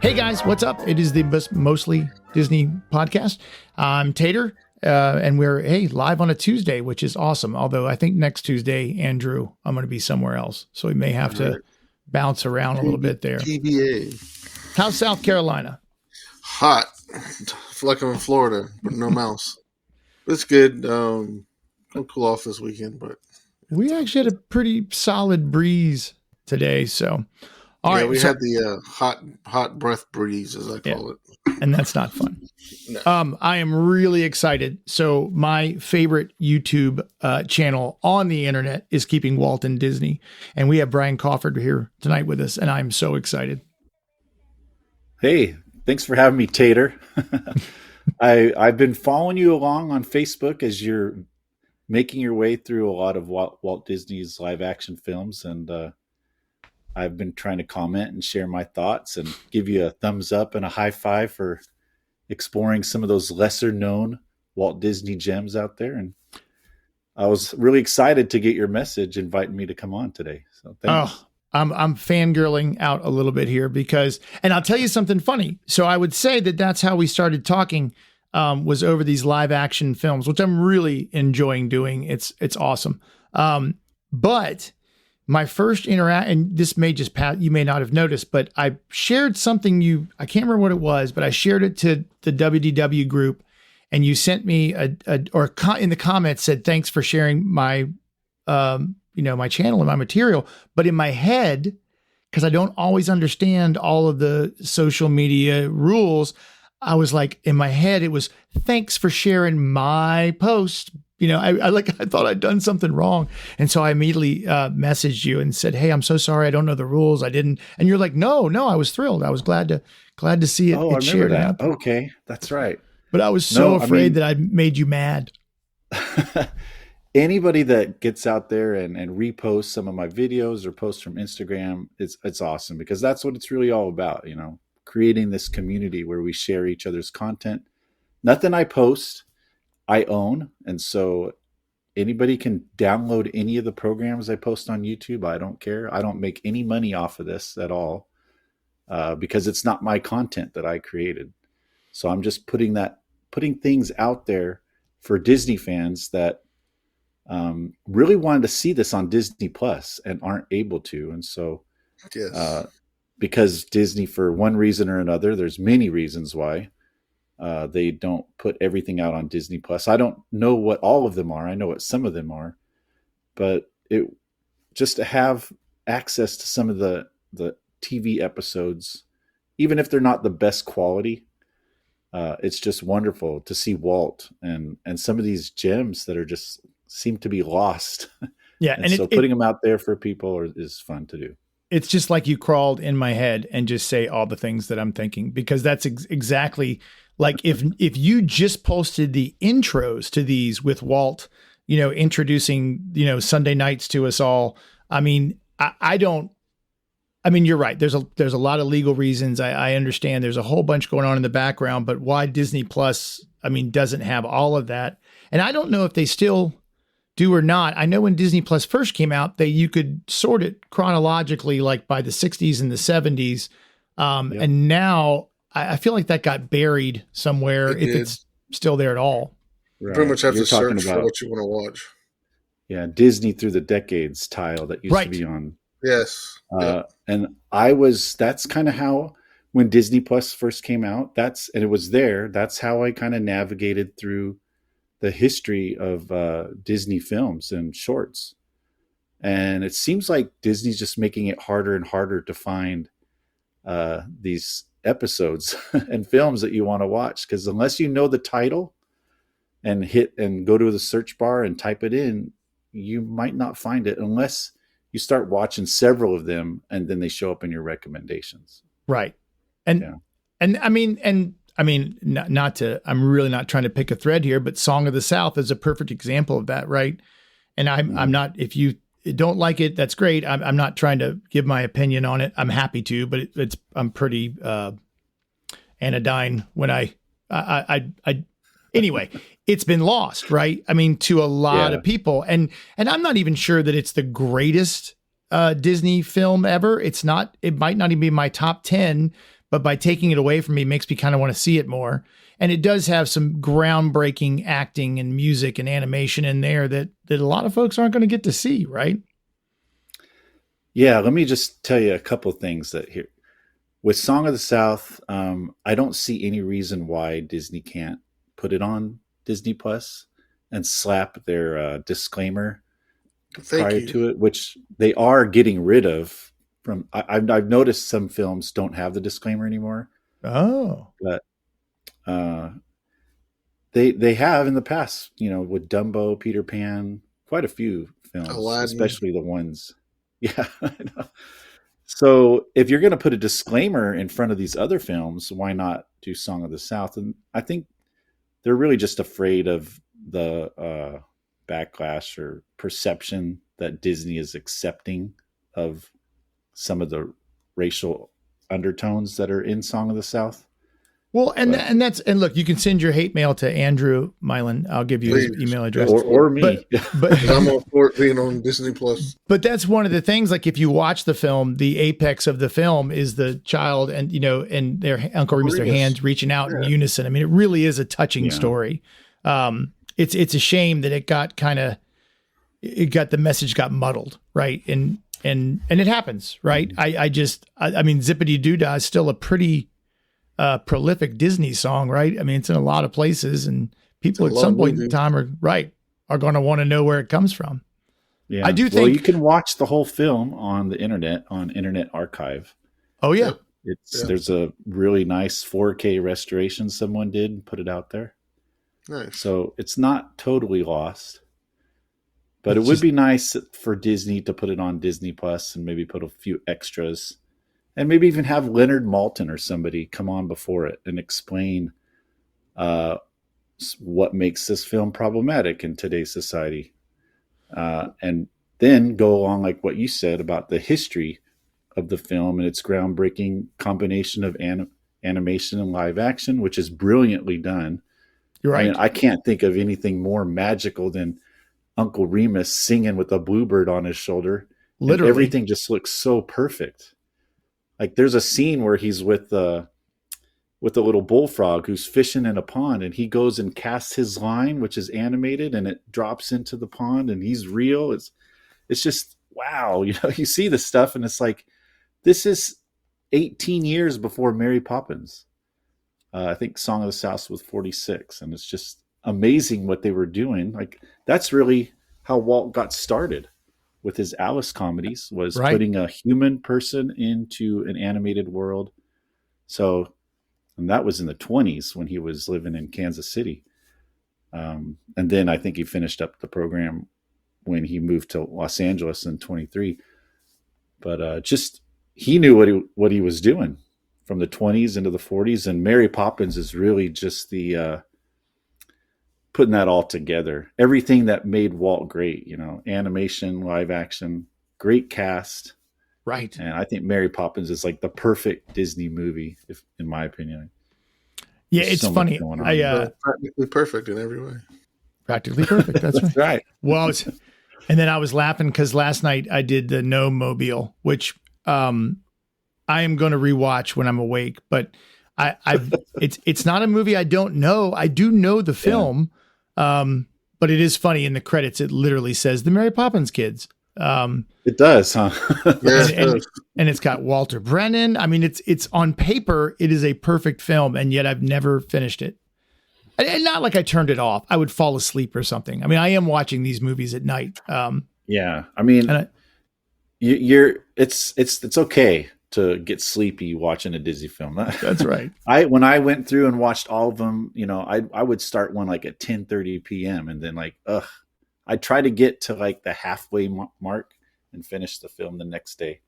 Hey guys, what's up? It is the Mostly Disney podcast. I'm Tater, and we're live on a Tuesday, which is awesome. Although I think next Tuesday, Andrew, I'm going to be somewhere else, so we may have to bounce around a little bit there. TBA. How's South Carolina? Hot. Like I'm in Florida, but no mouse. It's good. I'll cool off this weekend, but we actually had a pretty solid breeze today. So, all right, we had the hot breath breeze, as I call it, and that's not fun. No. I am really excited. So, my favorite YouTube channel on the internet is Keeping Walt in Disney, and we have Brian Crawford here tonight with us, and I'm so excited. Hey, thanks for having me, Tater. I've been following you along on Facebook as you're making your way through a lot of Walt Disney's live action films, and I've been trying to comment and share my thoughts and give you a thumbs up and a high five for exploring some of those lesser known Walt Disney gems out there. And I was really excited to get your message inviting me to come on today. So thanks. Oh, I'm fangirling out a little bit here because, and I'll tell you something funny. So I would say that that's how we started talking, was over these live action films, which I'm really enjoying doing. It's awesome. But my first and this may just pass, you may not have noticed, but I shared something I can't remember what it was, but I shared it to the WDW group, and you sent me in the comments said, thanks for sharing my, my channel and my material. But in my head, because I don't always understand all of the social media rules, I was like, in my head, it was, thanks for sharing my post. I thought I'd done something wrong. And so I immediately messaged you and said, hey, I'm so sorry. I don't know the rules. I didn't. And you're like, no, I was thrilled. I was glad to see it. Oh, I shared remember that. Okay. That's right. But I was so afraid that I made you mad. Anybody that gets out there and reposts some of my videos or posts from Instagram, it's awesome, because that's what it's really all about, creating this community where we share each other's content. Nothing I post, I own. And so anybody can download any of the programs I post on YouTube. I don't care. I don't make any money off of this at all, because it's not my content that I created. So I'm just putting things out there for Disney fans that really wanted to see this on Disney Plus and aren't able to. And so, because Disney, for one reason or another, there's many reasons why they don't put everything out on Disney Plus. I don't know what all of them are. I know what some of them are, but just to have access to some of the TV episodes, even if they're not the best quality, it's just wonderful to see Walt and some of these gems that are just seem to be lost. Yeah. and so putting them out there for people is fun to do. It's just like you crawled in my head and just say all the things that I'm thinking, because that's exactly like if you just posted the intros to these with Walt, introducing, Sunday nights to us all. I mean, you're right. There's a lot of legal reasons. I understand there's a whole bunch going on in the background, but why Disney Plus, doesn't have all of that. And I don't know if they still do or not. I know when Disney Plus first came out, you could sort it chronologically, like by the 60s and the 70s. And now I feel like that got buried somewhere, if it's still there at all. Right. Pretty much have to search for what you want to watch. Yeah, Disney Through the Decades tile that used to be on. Yes. And that's kind of how, when Disney Plus first came out, that's how I kind of navigated through the history of Disney films and shorts. And it seems like Disney's just making it harder and harder to find these episodes and films that you want to watch, because unless you know the title and go to the search bar and type it in, you might not find it unless you start watching several of them and then they show up in your recommendations. Right. I'm really not trying to pick a thread here, but Song of the South is a perfect example of that. Right. And I'm not, if you don't like it, that's great. I'm not trying to give my opinion on it. I'm happy to, but I'm pretty anodyne when I anyway, it's been lost, right? To a lot of people, and I'm not even sure that it's the greatest Disney film ever. It's not. It might not even be my top 10, but by taking it away from me, it makes me kind of want to see it more. And it does have some groundbreaking acting and music and animation in there that a lot of folks aren't going to get to see, right? Yeah, let me just tell you a couple of things that here. With Song of the South, I don't see any reason why Disney can't put it on Disney Plus and slap their disclaimer prior to it, which they are getting rid of. I've noticed some films don't have the disclaimer anymore. Oh, but they have in the past, with Dumbo, Peter Pan, quite a few films, Aladdin. Especially the ones. Yeah. I know. So if you're going to put a disclaimer in front of these other films, why not do Song of the South? And I think they're really just afraid of the backlash or perception that Disney is accepting of some of the racial undertones that are in Song of the South. Well, and look, you can send your hate mail to Andrew Milan. I'll give you his email address, or me. But I'm all for it being on Disney Plus. But that's one of the things. Like, if you watch the film, the apex of the film is the child, and and their Uncle Remus, their hands reaching out in unison. I mean, it really is a touching story. It's a shame that the message got muddled, right? And it happens, right? Mm-hmm. I mean, Zippity Doo Dah is still a pretty prolific Disney song, right? I mean, it's in a lot of places, and people at some point in time are going to want to know where it comes from. Yeah, I do think. Well, you can watch the whole film on the internet on Internet Archive. Oh yeah, there's a really nice 4K restoration someone did and put it out there. Nice. So it's not totally lost, but it would be nice for Disney to put it on Disney Plus and maybe put a few extras. And maybe even have Leonard Maltin or somebody come on before it and explain what makes this film problematic in today's society. And then go along like what you said about the history of the film and its groundbreaking combination of animation and live action, which is brilliantly done. You're right. I mean, I can't think of anything more magical than Uncle Remus singing with a bluebird on his shoulder. Literally. And everything just looks so perfect. Like, there's a scene where he's with a little bullfrog who's fishing in a pond, and he goes and casts his line, which is animated, and it drops into the pond, and he's real. It's just, wow. You see this stuff, and it's like, this is 18 years before Mary Poppins. I think Song of the South was 46, and it's just amazing what they were doing. Like, that's really how Walt got started with his Alice comedies, was putting a human person into an animated world. So, and that was in the 20s when he was living in Kansas City. And then I think he finished up the program when he moved to Los Angeles in 23. But just, he knew what he was doing from the 20s into the 40s. And Mary Poppins is really just the putting that all together. Everything that made Walt great, animation, live action, great cast. Right. And I think Mary Poppins is like the perfect Disney movie, in my opinion. Yeah, it's so funny. Practically perfect in every way. Practically perfect. That's right. Right. Well, and then I was laughing because last night I did the No Mobile, which I am going to rewatch when I'm awake. But it's not a movie I don't know. I do know the film. But it is funny in the credits. It literally says the Mary Poppins kids. It does, huh? and it's got Walter Brennan. I mean, it's on paper, it is a perfect film, and yet I've never finished it. And not like I turned it off. I would fall asleep or something. I mean, I am watching these movies at night. Yeah, I mean, it's okay to get sleepy watching a Disney film. That's right. When I went through and watched all of them, I would start one like at 10:30 p.m. and then I'd try to get to like the halfway mark and finish the film the next day.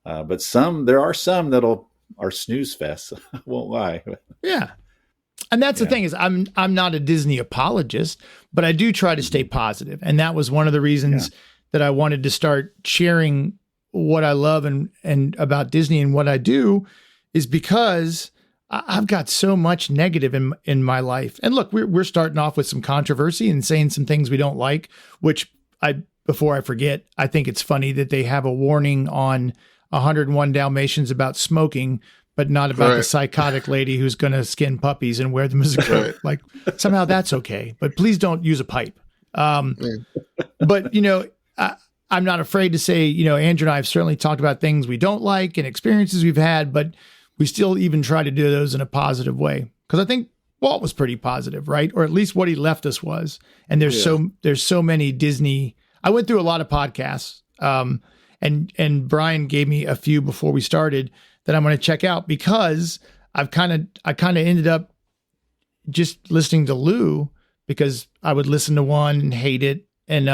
But there are some are snooze fests. I won't lie. Yeah. And that's the thing is I'm not a Disney apologist, but I do try to stay positive. And that was one of the reasons that I wanted to start sharing what I love and about Disney and what I do, is because I've got so much negative in my life. And look, we're starting off with some controversy and saying some things we don't like, which before I forget, I think it's funny that they have a warning on 101 Dalmatians about smoking, but not about the Right. psychotic lady who's going to skin puppies and wear them as a coat. Right. Like somehow that's okay, but please don't use a pipe. Yeah. But you know, I'm not afraid to say, you know, Andrew and I have certainly talked about things we don't like and experiences we've had, but we still even try to do those in a positive way. Because I think Walt was pretty positive, right? Or at least what he left us was. And there's so many Disney. I went through a lot of podcasts, and Brian gave me a few before we started that I'm going to check out, because I kind of ended up just listening to Lou, because I would listen to one and hate it. And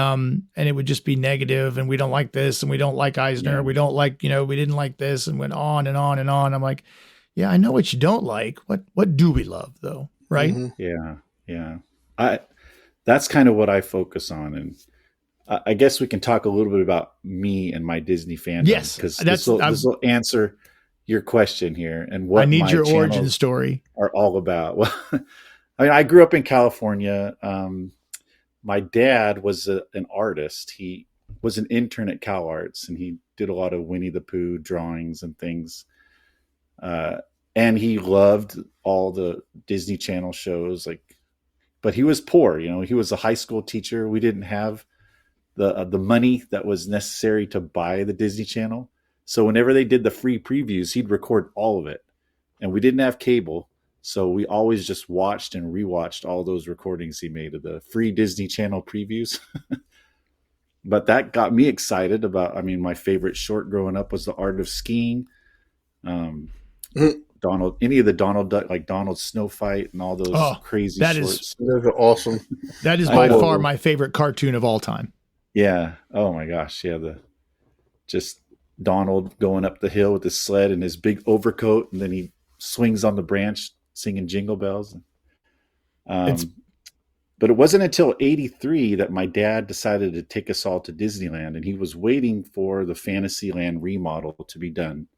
it would just be negative, and we don't like this, and we don't like Eisner. Yeah. We don't like, you know, we didn't like this, and went on and on and on. I'm like, yeah, I know what you don't like. What do we love though? Right. Mhm. Yeah. That's kind of what I focus on. And I guess we can talk a little bit about me and my Disney fandom. Yes, Because that's- this will answer your question here and what I need my your origin channels story. are all about. Well, I mean, I grew up in California. My dad was an artist. He was an intern at Cal Arts, and he did a lot of Winnie the Pooh drawings and things. And he loved all the Disney Channel shows. But he was poor. You know, he was a high school teacher. We didn't have the money that was necessary to buy the Disney Channel. So whenever they did the free previews, he'd record all of it. And we didn't have cable. So we always just watched and rewatched all those recordings he made of the free Disney Channel previews. But that got me excited about, I mean, my favorite short growing up was The Art of Skiing. Any of the Donald Duck, like Donald Snow Fight and all those crazy that shorts. Those are awesome. That is I by know. far my favorite cartoon of all time. Yeah. Oh my gosh. Yeah. Just Donald going up the hill with his sled and his big overcoat, and then he swings on the branch singing Jingle Bells. But it wasn't until 83 that my dad decided to take us all to Disneyland, and he was waiting for the Fantasyland remodel to be done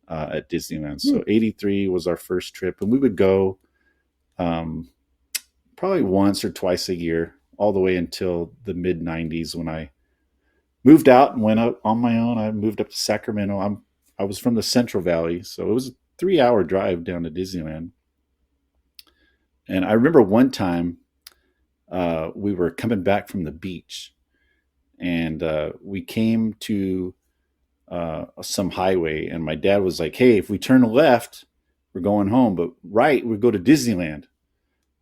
at Disneyland. So 83 was our first trip, and we would go probably once or twice a year, all the way until the mid 90s when I moved out and went up on my own. I moved up to Sacramento. I was from the Central Valley, so it was a 3-hour drive down to Disneyland. And I remember one time we were coming back from the beach, and we came to some highway, and my dad was like, "Hey, if we turn left, we're going home, but right, we go to Disneyland."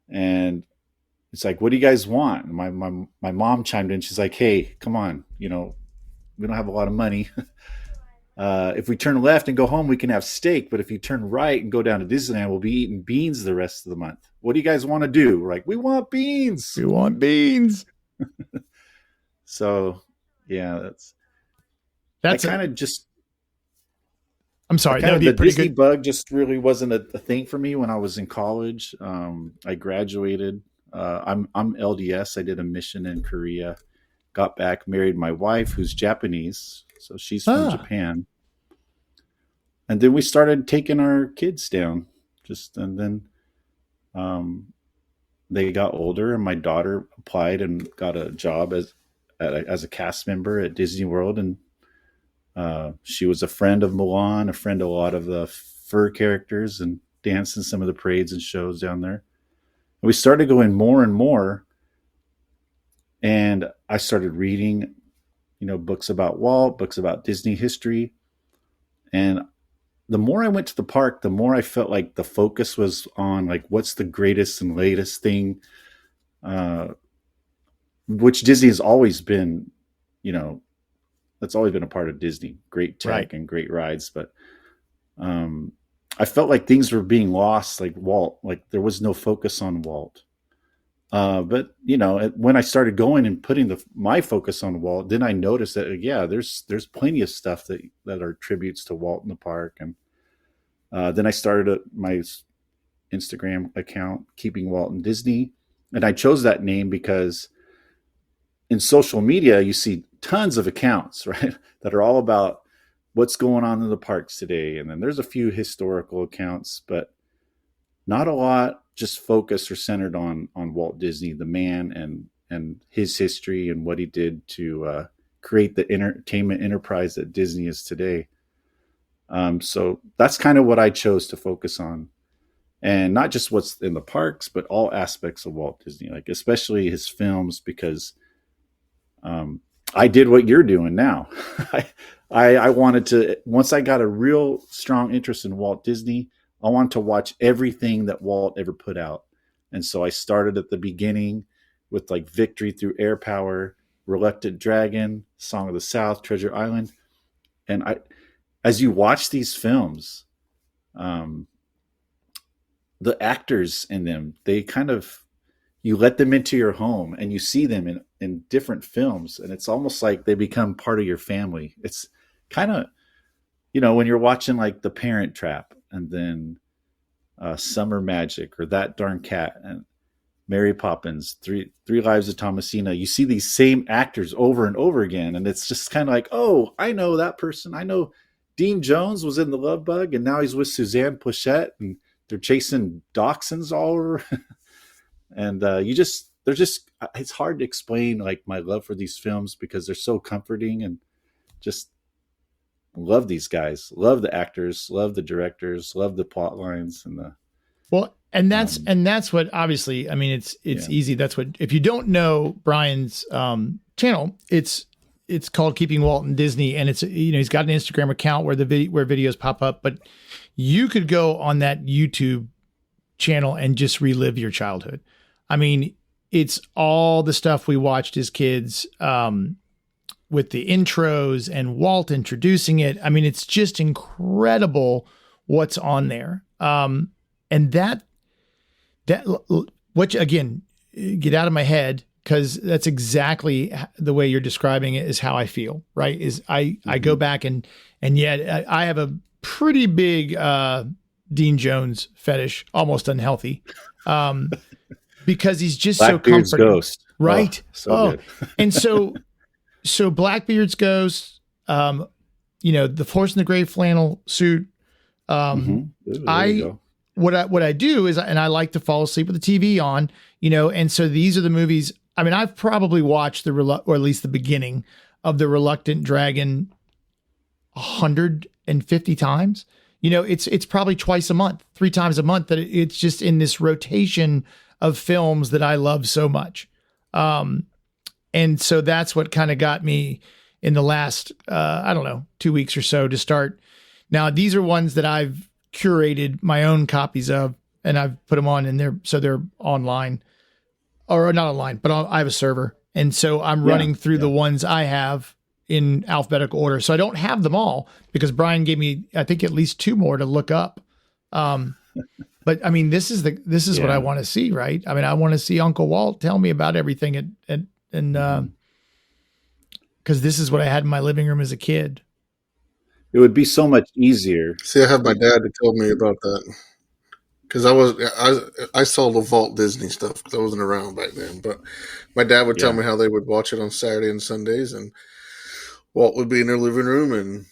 And it's like, "What do you guys want?" And my mom chimed in. She's like, "Hey, come on, you know, we don't have a lot of money. If we turn left and go home, we can have steak. But if you turn right and go down to Disneyland, we'll be eating beans the rest of the month. What do you guys want to do?" We're like, "We want beans. We want beans. So, yeah, That's kind of just. I'm sorry. That Kind would of be a the pretty Disney good. bug just really wasn't a thing for me when I was in college. I graduated. I'm LDS. I did a mission in Korea. Got back, married my wife, who's Japanese, so she's from Japan. And then we started taking our kids down. And then they got older, and my daughter applied and got a job as a cast member at Disney World, and she was a friend of Mulan, a friend of a lot of the fur characters, and danced in some of the parades and shows down there. And we started going more and more, and I started reading, books about Walt, books about Disney history. And the more I went to the park, the more I felt like the focus was on like, what's the greatest and latest thing, which Disney has always been, that's always been a part of Disney, great tech and great rides. But I felt like things were being lost, like Walt, like there was no focus on Walt. But when I started going and putting my focus on Walt, then I noticed that there's plenty of stuff that are tributes to Walt in the park. And then I started my Instagram account, Keeping Walt and Disney, and I chose that name because in social media you see tons of accounts, right, that are all about what's going on in the parks today, and then there's a few historical accounts, but not a lot just focused or centered on Walt Disney, the man, and his history and what he did to create the entertainment enterprise that Disney is today. So that's kind of what I chose to focus on, and not just what's in the parks, but all aspects of Walt Disney, like especially his films, because I did what you're doing now. I wanted to, once I got a real strong interest in Walt Disney, I wanted to watch everything that Walt ever put out. And so I started at the beginning with like Victory Through Air Power, Reluctant Dragon, Song of the South, Treasure Island. And as you watch these films, the actors in them, they kind of, you let them into your home and you see them in different films, and it's almost like they become part of your family. It's kind of, when you're watching like The Parent Trap, and then Summer Magic, or That Darn Cat, and Mary Poppins, Three Lives of Thomasina, you see these same actors over and over again, and it's just kind of like, oh, I know that person. I know Dean Jones was in The Love Bug, and now he's with Suzanne Plachette, and they're chasing dachshunds all over. And it's hard to explain like my love for these films, because they're so comforting, and just love these guys, love the actors, love the directors, love the plot lines, and that's what, obviously, I mean, it's easy. That's what, if you don't know Brian's channel, it's called Keeping Walt and Disney, and it's, he's got an Instagram account where where videos pop up, but you could go on that YouTube channel and just relive your childhood. I mean, it's all the stuff we watched as kids, with the intros and Walt introducing it. I mean, it's just incredible what's on there. And which, again, get out of my head, because that's exactly the way you're describing it is how I feel, right? Is I go back and yet I have a pretty big Dean Jones fetish, almost unhealthy, because he's just Blackbeard's so comforting. Ghost, right? Good. And so Blackbeard's Ghost, the Horse in the Gray flannel suit. What I do is, and I like to fall asleep with the TV on, and so these are the movies. I mean, I've probably watched or at least the beginning of the Reluctant Dragon 150 times. It's probably twice a month, 3 times a month, that it's just in this rotation of films that I love so much. And so that's what kind of got me in the last, 2 weeks or so to start. Now, these are ones that I've curated my own copies of, and I've put them on in there. So they're online, or not online, but I have a server. And so I'm running through the ones I have in alphabetical order. So I don't have them all, because Brian gave me, I think, at least 2 more to look up. But I mean, this is what I want to see, right? I mean, I want to see Uncle Walt tell me about everything, and because this is what I had in my living room as a kid. It would be so much easier. See, I have my dad to tell me about that, because I saw the Walt Disney stuff because I wasn't around back then. But my dad would tell me how they would watch it on Saturday and Sundays, and Walt would be in their living room, and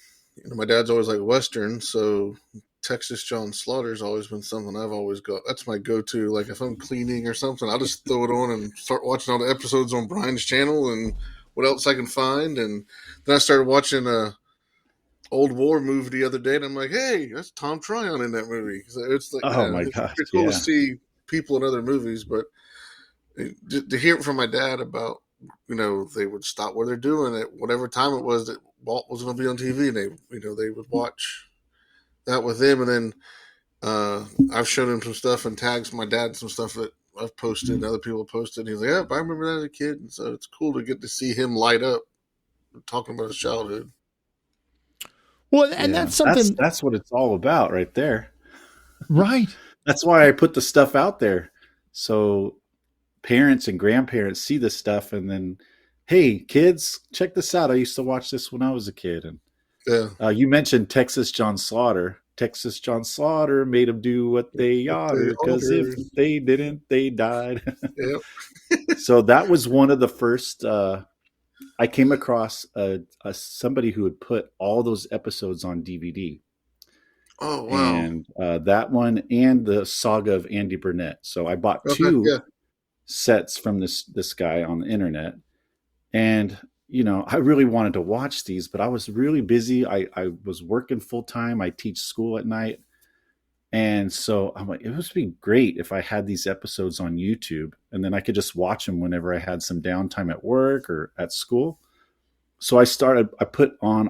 my dad's always like Western, so Texas John Slaughter's always been something I've always got. That's my go-to. Like if I'm cleaning or something, I'll just throw it on and start watching all the episodes on Brian's channel and what else I can find. And then I started watching a old war movie the other day, and I'm like, hey, that's Tom Tryon in that movie. So it's like, my gosh, it's cool to see people in other movies, but to hear it from my dad about, they would stop what they're doing at whatever time it was that Walt was going to be on TV, and they would watch that with him. And then I've shown him some stuff and tags my dad some stuff that I've posted and other people have posted. And he's like, yeah, I remember that as a kid. And so it's cool to get to see him light up talking about his childhood. Well, and that's something that's what it's all about right there. Right. That's why I put the stuff out there, so parents and grandparents see this stuff, and then, hey, kids, check this out. I used to watch this when I was a kid. And you mentioned Texas John Slaughter. Texas John Slaughter made them do what they oughter, because if they didn't, they died. Yep. So that was one of the first. I came across somebody who had put all those episodes on DVD. Oh, wow. And that one and the Saga of Andy Burnett. So I bought 2 sets from this guy on the internet. And I really wanted to watch these, but I was really busy. I was working full time. I teach school at night. And so I'm like, it would be great if I had these episodes on YouTube and then I could just watch them whenever I had some downtime at work or at school. So I put on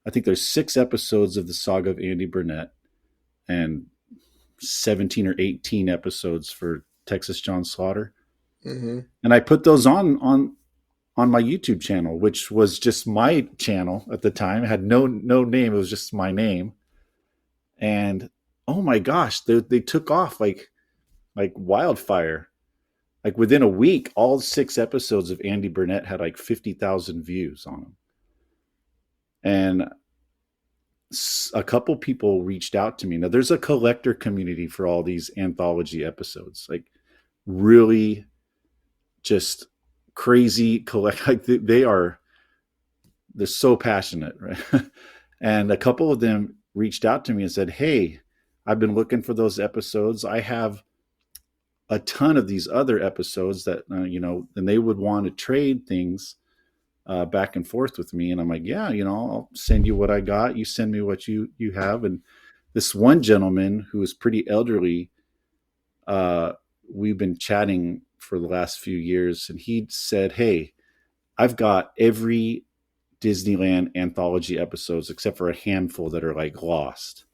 I think there's 6 episodes of the saga of Andy Burnett and 17 or 18 episodes for Texas John Slaughter. Mm-hmm. And I put those on my YouTube channel, which was just my channel at the time. It had no name. It was just my name. And oh my gosh, they took off like wildfire. Like within a week, all 6 episodes of Andy Burnett had like 50,000 views on them. And a couple people reached out to me. Now there's a collector community for all these anthology episodes, like really just crazy like they're so passionate, right? And a couple of them reached out to me and said, hey, I've been looking for those episodes. I have a ton of these other episodes that, and they would want to trade things back and forth with me. And I'm like, yeah, I'll send you what I got. You send me what you have. And this one gentleman who is pretty elderly, we've been chatting for the last few years. And he said, hey, I've got every Disneyland anthology episodes except for a handful that are like lost.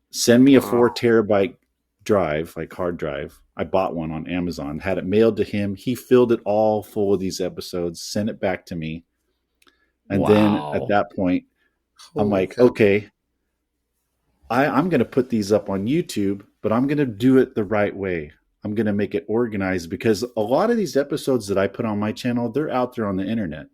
Send me a 4 terabyte drive, like hard drive. I bought one on Amazon, had it mailed to him. He filled it all full of these episodes, sent it back to me. And then at that point, I'm like, okay, I'm going to put these up on YouTube, but I'm going to do it the right way. I'm going to make it organized because a lot of these episodes that I put on my channel, they're out there on the internet,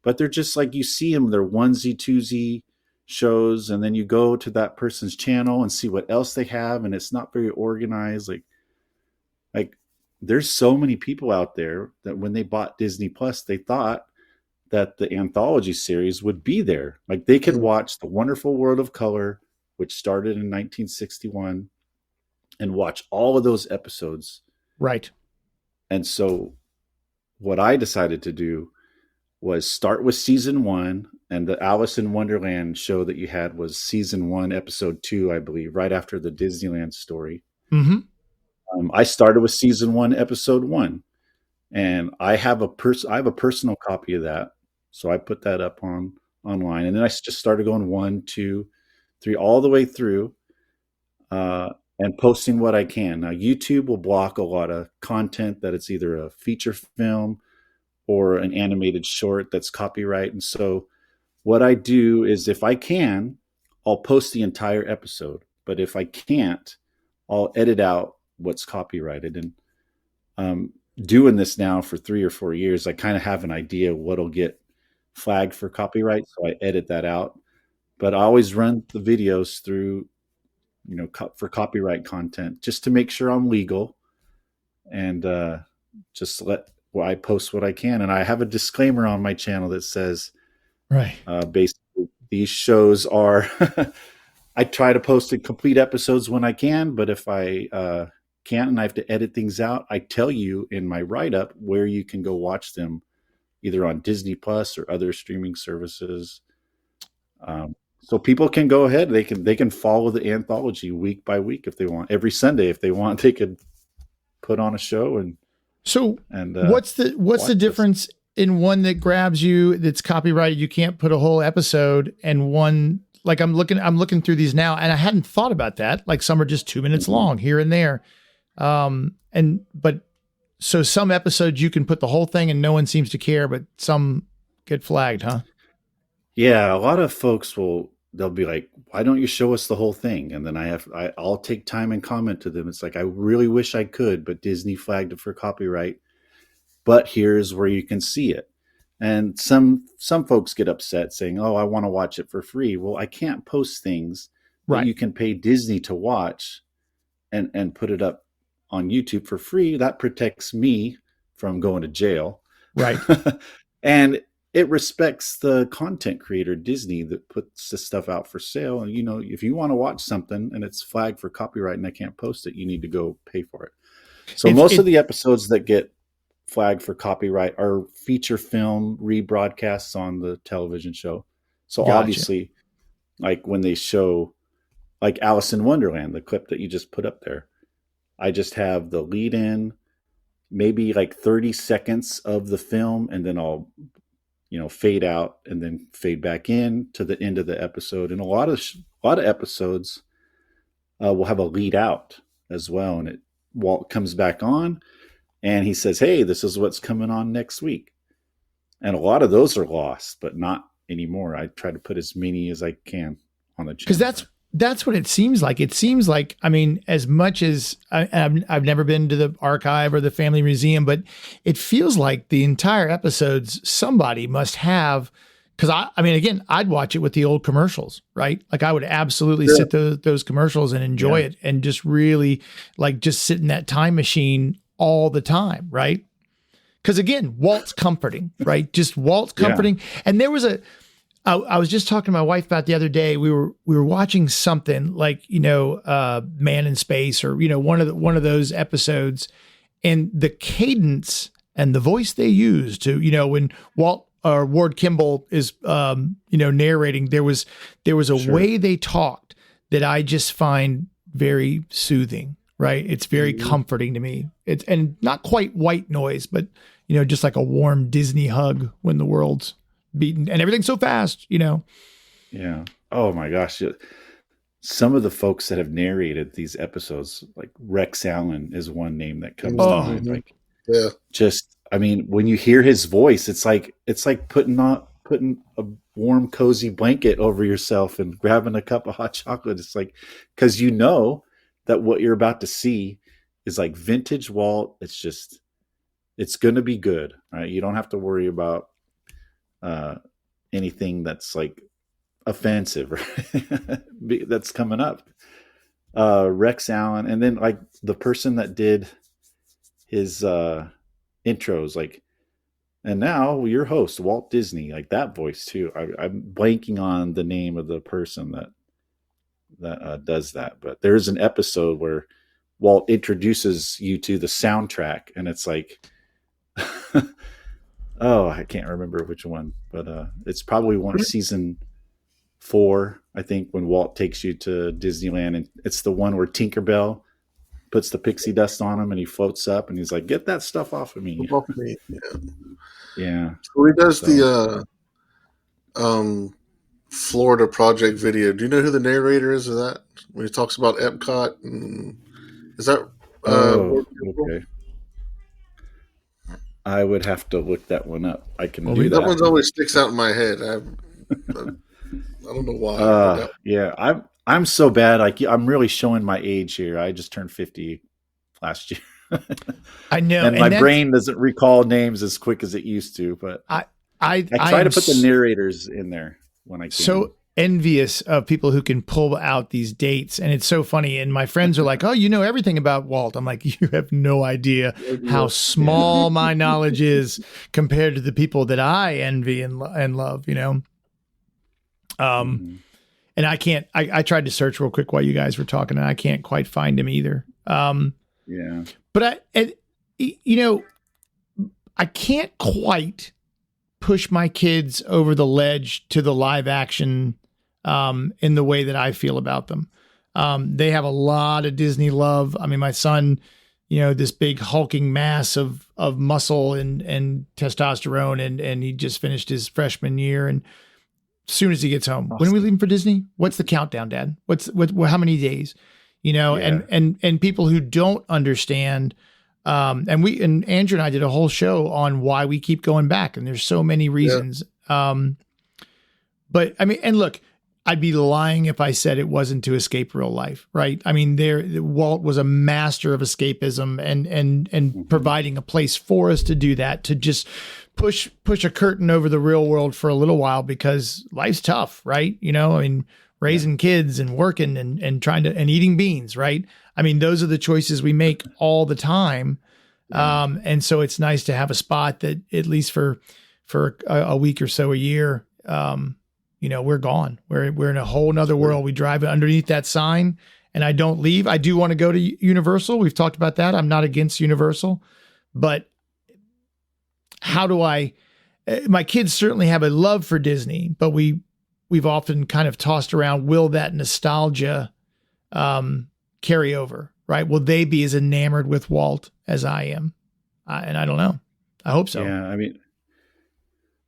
but they're just like, you see them, they're onesie, twosie shows. And then you go to that person's channel and see what else they have. And it's not very organized. Like there's so many people out there that when they bought Disney Plus, they thought that the anthology series would be there. Like they could watch The Wonderful World of Color, which started in 1961, and watch all of those episodes. Right. And so what I decided to do was start with season 1, and the Alice in Wonderland show that you had was season 1, episode 2, I believe, right after the Disneyland story. Mm-hmm. I started with season 1, episode 1, and I have a personal copy of that. So I put that up online, and then I just started going 1, 2, 3, all the way through, and posting what I can. Now, YouTube will block a lot of content that it's either a feature film or an animated short that's copyright. And so what I do is if I can, I'll post the entire episode. But if I can't, I'll edit out what's copyrighted. And doing this now for 3 or 4 years, I kind of have an idea what'll get flagged for copyright. So I edit that out. But I always run the videos through, for copyright content just to make sure I'm legal, and just I post what I can. And I have a disclaimer on my channel that says, right, basically these shows are, I try to post complete episodes when I can, but if I can't and I have to edit things out, I tell you in my write-up where you can go watch them, either on Disney Plus or other streaming services. So people can go ahead. They can follow the anthology week by week if they want. Every Sunday, if they want, they could put on a show. And what's the difference in one that grabs you that's copyrighted? You can't put a whole episode, and one, like I'm looking through these now, and I hadn't thought about that. Like some are just 2 minutes long here and there, so some episodes you can put the whole thing and no one seems to care, but some get flagged, huh? Yeah, a lot of folks they'll be like, why don't you show us the whole thing? And then I'll take time and comment to them. It's like, I really wish I could, but Disney flagged it for copyright, but here's where you can see it. And some folks get upset saying, oh, I want to watch it for free. Well, I can't post things that you can pay Disney to watch and put it up on YouTube for free. That protects me from going to jail. Right. And it respects the content creator, Disney, that puts this stuff out for sale. And, if you want to watch something and it's flagged for copyright and I can't post it, you need to go pay for it. So most of the episodes that get flagged for copyright are feature film rebroadcasts on the television show. So Gotcha. obviously, like when they show like Alice in Wonderland, the clip that you just put up there, I just have the lead in, maybe like 30 seconds of the film, and then I'll, fade out and then fade back in to the end of the episode. And a lot of episodes will have a lead out as well. And Walt comes back on and he says, "Hey, this is what's coming on next week." And a lot of those are lost, but not anymore. I try to put as many as I can on the channel. Because that's what it seems like. It seems like, I mean, as much as I've never been to the archive or the family museum, but it feels like the entire episodes somebody must have. Because I mean, again, I'd watch it with the old commercials, right? Like I would absolutely sit those commercials and enjoy it, and just really like just sit in that time machine all the time, right? Because again, Walt's comforting, right? Just Walt's comforting. And there was I was just talking to my wife about the other day. We were watching something like, Man in Space, or, one of those episodes, and the cadence and the voice they use to, when Walt or Ward Kimball is, narrating, there was a way they talked that I just find very soothing, right? It's very comforting to me. It's, and not quite white noise, but, just like a warm Disney hug when the world's beaten and everything's so fast, Yeah. Oh my gosh. Some of the folks that have narrated these episodes, like Rex Allen is one name that comes to mind. Like, I mean, when you hear his voice, it's like putting a warm, cozy blanket over yourself and grabbing a cup of hot chocolate. It's like, because that what you're about to see is like vintage Walt. It's going to be good, right? You don't have to worry about anything that's like offensive, right? That's coming up. Rex Allen, and then like the person that did his intros, like, and now your host, Walt Disney, like that voice too. I'm blanking on the name of the person that does that, but there's an episode where Walt introduces you to the soundtrack, and it's like oh, I can't remember which one, but it's probably season 4, I think, when Walt takes you to Disneyland, and it's the one where Tinkerbell puts the pixie dust on him and he floats up and he's like, "Get that stuff off of me." Yeah. So he does the Florida project video. Do you know who the narrator is of that? When he talks about Epcot, and is that okay. I would have to look that one up. I can do that. That one always sticks out in my head. I don't know why. Yeah, I'm so bad. I'm really showing my age here. I just turned 50 last year. I know, and my brain doesn't recall names as quick as it used to. But I try to put the narrators in there when I can. So envious of people who can pull out these dates, and it's so funny. And my friends are like, "Oh, you know everything about Walt." I'm like, "You have no idea how small my knowledge is compared to the people that I envy and love." And I can't. I tried to search real quick while you guys were talking, and I can't quite find him either. But I can't quite push my kids over the ledge to the live action in the way that I feel about them. They have a lot of Disney love. I mean, my son, this big hulking mass of muscle and testosterone, and he just finished his freshman year. And as soon as he gets home, when are we leaving for Disney? What's the countdown, Dad? How many days? And people who don't understand. And Andrew and I did a whole show on why we keep going back, and there's so many reasons. But I mean, and look, I'd be lying if I said it wasn't to escape real life, right? I mean, Walt was a master of escapism and providing a place for us to do that, to just push a curtain over the real world for a little while, because life's tough, right? I mean, raising kids and working and trying to, and eating beans, right? I mean, those are the choices we make all the time. And so it's nice to have a spot that, at least for a week or so a year, we're gone. We're in a whole nother world. We drive underneath that sign, and I don't leave. I do want to go to Universal. We've talked about that. I'm not against Universal, but how do I, my kids certainly have a love for Disney, but we've often kind of tossed around, will that nostalgia carry over, right? Will they be as enamored with Walt as I am? And I don't know. I hope so. Yeah, I mean,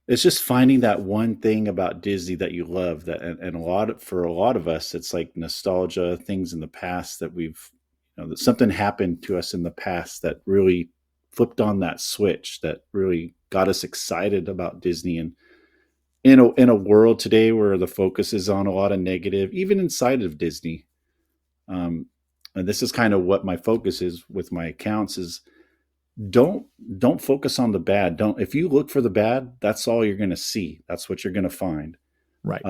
it's just finding that one thing about Disney that you love, that and for a lot of us, it's like nostalgia, things in the past that that something happened to us in the past that really flipped on that switch, that really got us excited about Disney. And in a world today where the focus is on a lot of negative, even inside of Disney, and this is kind of what my focus is with my accounts, is don't focus on the bad. If you look for the bad, that's all you're going to see. That's what you're going to find. Right.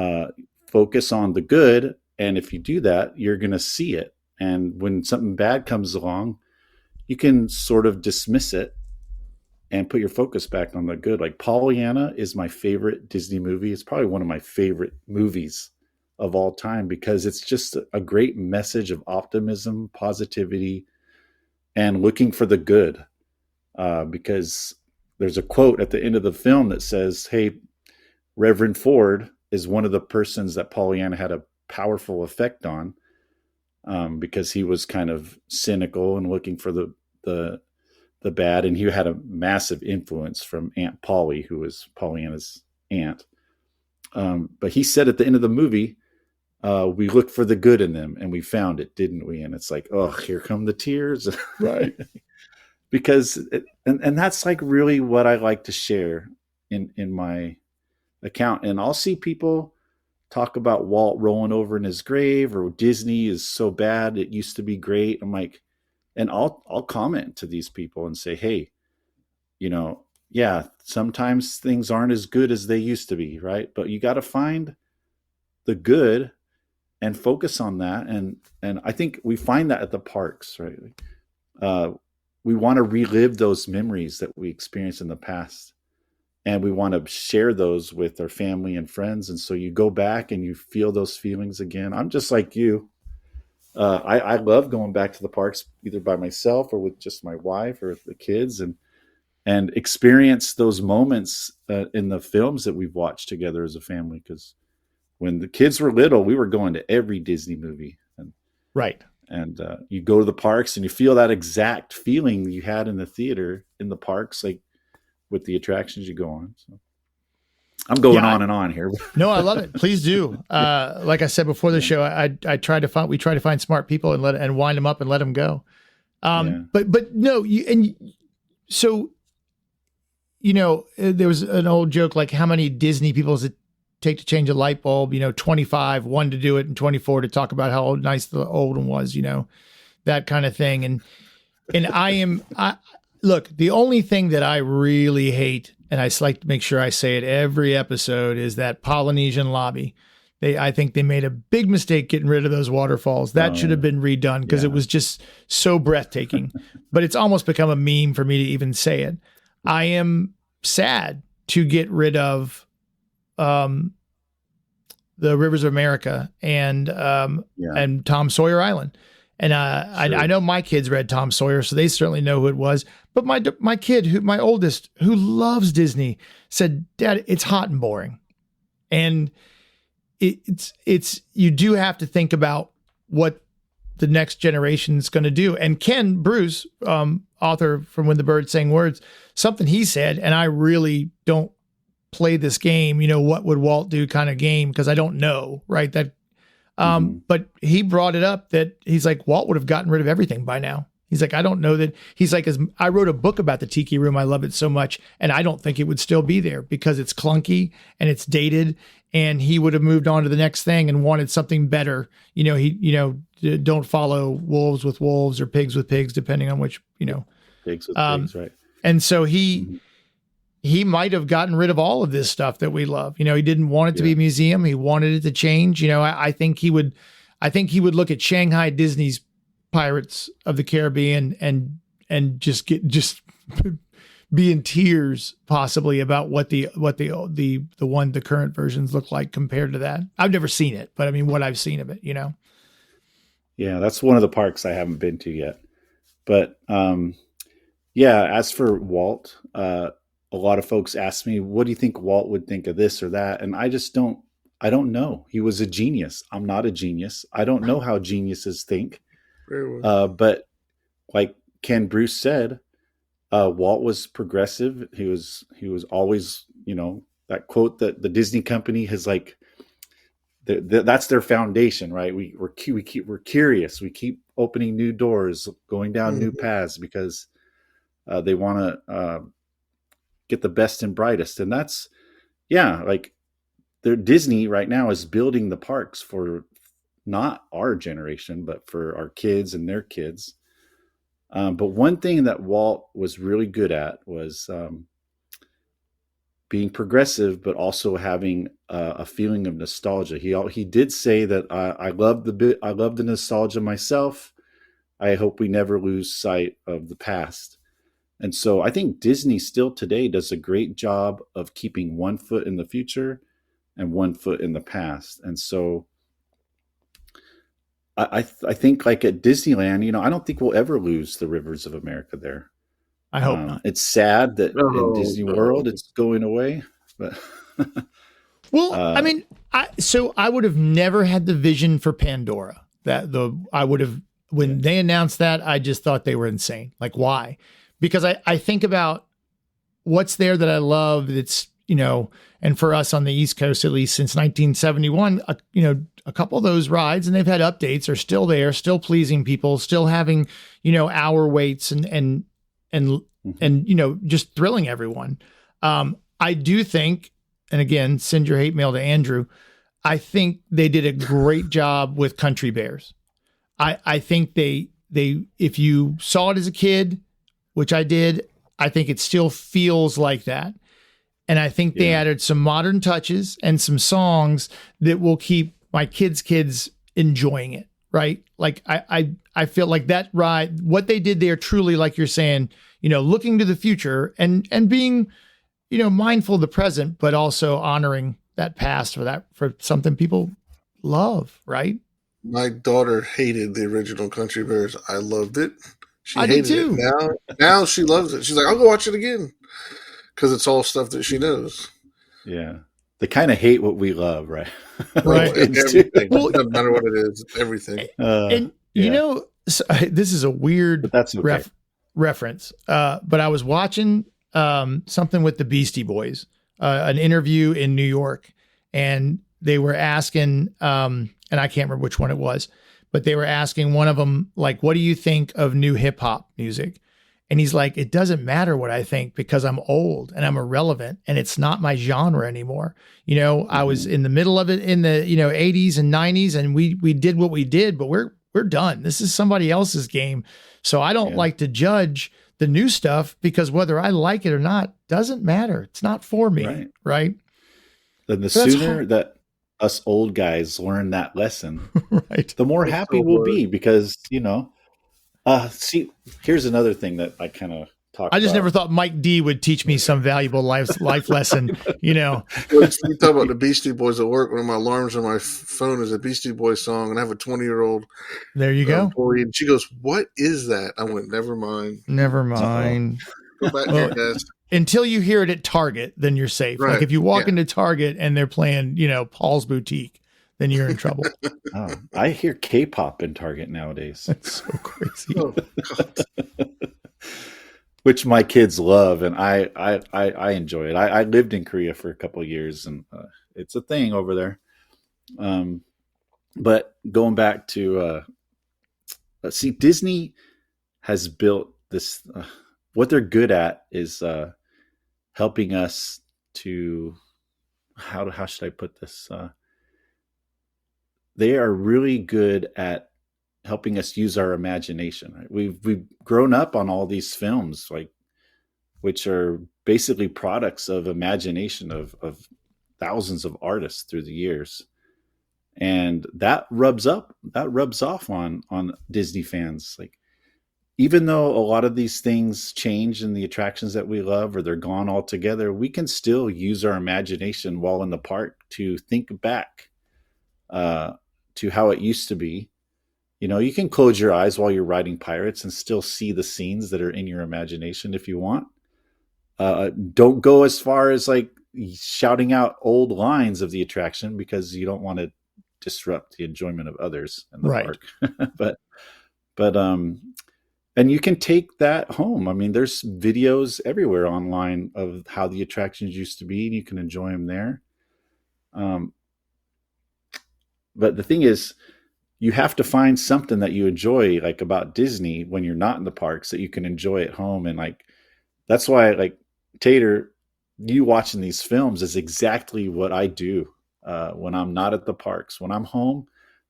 Focus on the good. And if you do that, you're going to see it. And when something bad comes along, you can sort of dismiss it and put your focus back on the good. Like Pollyanna is my favorite Disney movie. It's probably one of my favorite movies of all time because it's just a great message of optimism, positivity, and looking for the good. Because there's a quote at the end of the film that says, hey, Reverend Ford is one of the persons that Pollyanna had a powerful effect on, because he was kind of cynical and looking for the bad. And he had a massive influence from Aunt Polly, who was Pollyanna's aunt. But he said at the end of the movie, we looked for the good in them and we found it, didn't we? And it's like, oh, here come the tears. Right. Because and that's like really what I like to share in my account. And I'll see people talk about Walt rolling over in his grave, or Disney is so bad, it used to be great. I'm like, and I'll comment to these people and say, hey, yeah, sometimes things aren't as good as they used to be, right? But you got to find the good and focus on that. And I think we find that at the parks, right? We want to relive those memories that we experienced in the past, and we want to share those with our family and friends. And so you go back and you feel those feelings again. I'm just like you. I love going back to the parks, either by myself or with just my wife or the kids, and experience those moments in the films that we've watched together as a family. Because when the kids were little, we were going to every Disney movie. Right. And you go to the parks and you feel that exact feeling you had in the theater, in the parks, like with the attractions you go on. So I'm going on and on here. No, I love it. Please do. Like I said before the show, we try to find smart people and wind them up and let them go. But no, so there was an old joke, like how many Disney people does it take to change a light bulb? 25, one to do it, and 24 to talk about how nice the old one was, that kind of thing. And look, the only thing that I really hate, and I like to make sure I say it every episode, is that Polynesian lobby. I think they made a big mistake getting rid of those waterfalls. That should have been redone because it was just so breathtaking. But it's almost become a meme for me to even say it. I am sad to get rid of the Rivers of America and Tom Sawyer Island. And I know my kids read Tom Sawyer, so they certainly know who it was. But my kid, my oldest, who loves Disney, said, "Dad, it's hot and boring." And it's you do have to think about what the next generation is going to do. And Ken Bruce, author from When the Birds Sang Words, something he said, and I really don't play this game, what would Walt do kind of game, because I don't know, right? That but he brought it up that he's like, Walt would have gotten rid of everything by now. He's like, I don't know that. He's like, I wrote a book about the Tiki Room. I love it so much. And I don't think it would still be there because it's clunky and it's dated, and he would have moved on to the next thing and wanted something better. Don't follow wolves with wolves or pigs with pigs, depending on which, pigs with pigs, right. And so he might have gotten rid of all of this stuff that we love. He didn't want it to be a museum. He wanted it to change. I think he would look at Shanghai Disney's Pirates of the Caribbean and just be in tears possibly about what the current versions look like compared to that. I've never seen it, but I mean what I've seen of it, Yeah, that's one of the parks I haven't been to yet. But as for Walt, a a lot of folks ask me, what do you think Walt would think of this or that? And I don't know. He was a genius. I'm not a genius. I don't know how geniuses think. Very well. But like Ken Bruce said, Walt was progressive. He was always, that quote that the Disney company has like, that's their foundation, right? We're curious. We keep opening new doors, going down new paths because they want to get the best and brightest. And that's, like Disney right now is building the parks for not our generation, but for our kids and their kids. But one thing that Walt was really good at was being progressive, but also having a feeling of nostalgia. He did say that I love the nostalgia myself. I hope we never lose sight of the past. And so I think Disney still today does a great job of keeping one foot in the future and one foot in the past. And so I think like at Disneyland, I don't think we'll ever lose the Rivers of America there. I hope not. It's sad that in Disney World it's going away, but well, I mean, I would have never had the vision for Pandora. When they announced that, I just thought they were insane. Like, why? Because I think about what's there that I love. That's, and for us on the East Coast, at least since 1971, a couple of those rides, and they've had updates, are still there, still pleasing people, still having, hour waits and just thrilling everyone. I do think, and again, send your hate mail to Andrew, I think they did a great job with Country Bears. I think they if you saw it as a kid, which I did, I think it still feels like that. And I think they added some modern touches and some songs that will keep my kids enjoying it. Right. Like I feel like that ride, what they did there, truly, like you're saying, looking to the future and being, mindful of the present, but also honoring that past for something people love. Right. My daughter hated the original Country Bears. I loved it. She I hated did too. it. Now she loves it. She's like, I'll go watch it again because it's all stuff that she knows. Yeah. They kind of hate what we love, right? Right. Everything. Well, it doesn't matter what it is. It's everything. This is a weird but that's okay. reference. But I was watching something with the Beastie Boys, an interview in New York, and they were asking, and I can't remember which one it was, but they were asking one of them, like, what do you think of new hip hop music? And he's like, it doesn't matter what I think because I'm old and I'm irrelevant and it's not my genre anymore. I was in the middle of it in the, 80s and 90s, and we did what we did, but we're done. This is somebody else's game. So I don't like to judge the new stuff because whether I like it or not doesn't matter. It's not for me. Right. Then the sooner that us old guys learn that lesson, right, the more happy we'll be because, see, here's another thing that I kind of talk about. I just never thought Mike D would teach me some valuable life lesson, You talk about the Beastie Boys at work. One of my alarms on my phone is a Beastie Boys song, and I have a 20-year-old there you go employee, and she goes, what is that? I went, never mind. Go back to your desk. Until you hear it at Target, then you're safe. Right. Like if you walk into Target and they're playing, Paul's Boutique, then you're in trouble. I hear K-pop in Target nowadays. That's so crazy. Oh, God. Which my kids love, and I enjoy it. I lived in Korea for a couple of years, and it's a thing over there. But going back to see, Disney has built this. What they're good at is helping us to how should I put this? They are really good at helping us use our imagination. Right? We've grown up on all these films, which are basically products of imagination of thousands of artists through the years, and that rubs off on Disney fans. Like, even though a lot of these things change in the attractions that we love, or they're gone altogether, we can still use our imagination while in the park to think back to how it used to be. You can close your eyes while you're riding Pirates and still see the scenes that are in your imagination if you want. Don't go as far as like shouting out old lines of the attraction, because you don't want to disrupt the enjoyment of others in the Right. park. but and you can take that home. I mean, there's videos everywhere online of how the attractions used to be, and you can enjoy them there. But the thing is, you have to find something that you enjoy, like about Disney, when you're not in the parks, that you can enjoy at home. And like, that's why, like, Tater, you watching these films is exactly what I do when I'm not at the parks. When I'm home,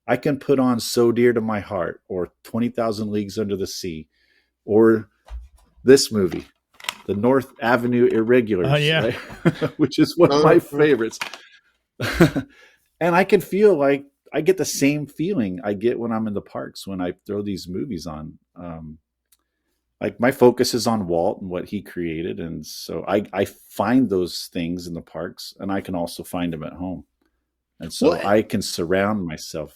I can put on So Dear to My Heart, or 20,000 Leagues Under the Sea, or this movie, The North Avenue Irregulars, right? Which is one of my favorites. And I can feel like I get the same feeling I get when I'm in the parks when I throw these movies on. Like, my focus is on Walt and what he created. And so I find those things in the parks, and I can also find them at home. And so I can surround myself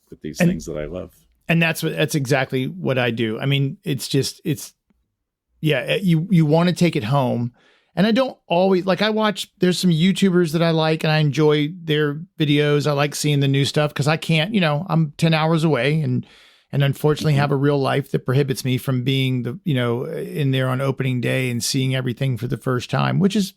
with these things that I love. And that's exactly what I do. I mean, you want to take it home. And I don't always, like, there's some YouTubers that I like and I enjoy their videos. I like seeing the new stuff because I can't, I'm 10 hours away and unfortunately have a real life that prohibits me from being in there on opening day and seeing everything for the first time, which is,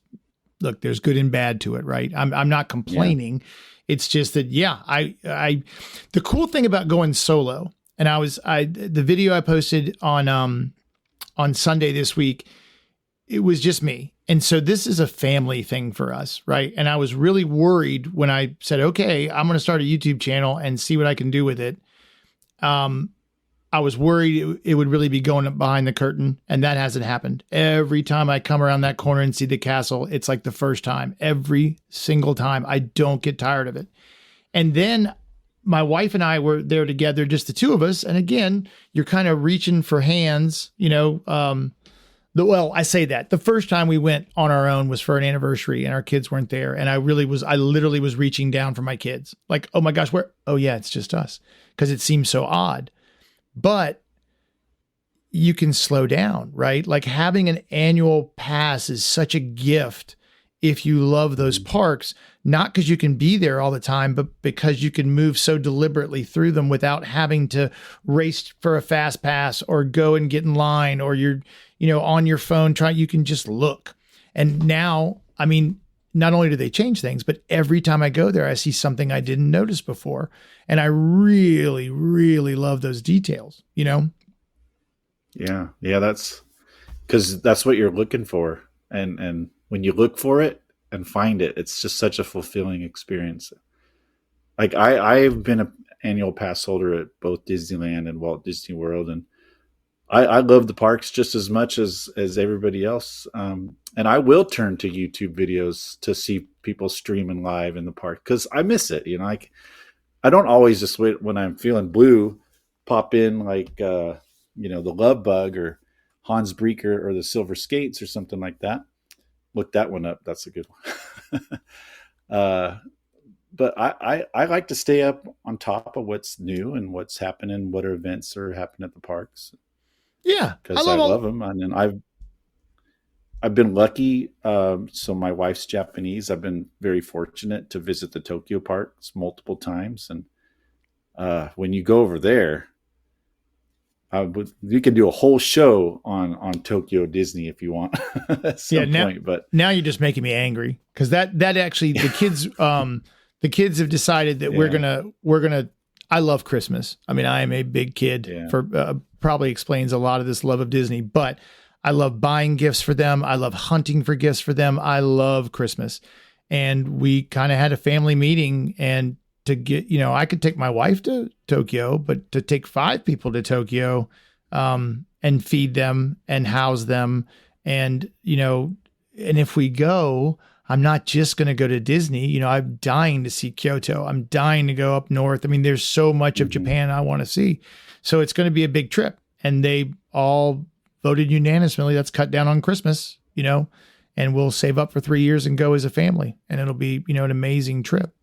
look, there's good and bad to it, right? I'm not complaining. Yeah. It's just that, the cool thing about going solo, and the video I posted on Sunday this week, it was just me. And so this is a family thing for us, right? And I was really worried when I said, okay, I'm going to start a YouTube channel and see what I can do with it. I was worried it would really be going up behind the curtain, and that hasn't happened. Every time I come around that corner and see the castle, it's like the first time. Every single time. I don't get tired of it. And then my wife and I were there together, just the two of us. And again, you're kind of reaching for hands, well, I say that the first time we went on our own was for an anniversary and our kids weren't there. And I literally was reaching down for my kids. Like, oh my gosh, oh yeah, it's just us. Cause it seems so odd, but you can slow down, right? Like, having an annual pass is such a gift if you love those parks, not because you can be there all the time, but because you can move so deliberately through them without having to race for a fast pass or go and get in line, or you're, on your phone you can just look. And now, I mean, not only do they change things, but every time I go there, I see something I didn't notice before. And I really, really love those details, Yeah. Yeah. That's because that's what you're looking for. And when you look for it and find it, it's just such a fulfilling experience. Like, I've been an annual pass holder at both Disneyland and Walt Disney World. And I love the parks just as much as everybody else. And I will turn to YouTube videos to see people streaming live in the park, because I miss it. I don't always just wait when I'm feeling blue, pop in like, the Love Bug or Hans Breecker or the Silver Skates or something like that. Look that one up. That's a good one. But I like to stay up on top of what's new and what's happening, what events are happening at the parks. Yeah, because I love them, and I've been lucky. So my wife's Japanese. I've been very fortunate to visit the Tokyo parks multiple times, and when you go over there, you can do a whole show on Tokyo Disney if you want at some point. But now you're just making me angry, because that actually the kids have decided that we're gonna. I love Christmas. I mean, I am a big kid. For probably explains a lot of this love of Disney, but I love buying gifts for them. I love hunting for gifts for them. I love Christmas. And we kind of had a family meeting, and to get, I could take my wife to Tokyo, but to take 5 people to Tokyo, and feed them and house them. And, and if we go, I'm not just going to go to Disney. I'm dying to see Kyoto. I'm dying to go up north. I mean, there's so much of Japan I want to see. So it's going to be a big trip. And they all voted unanimously, let's cut down on Christmas, and we'll save up for 3 years and go as a family. And it'll be, an amazing trip.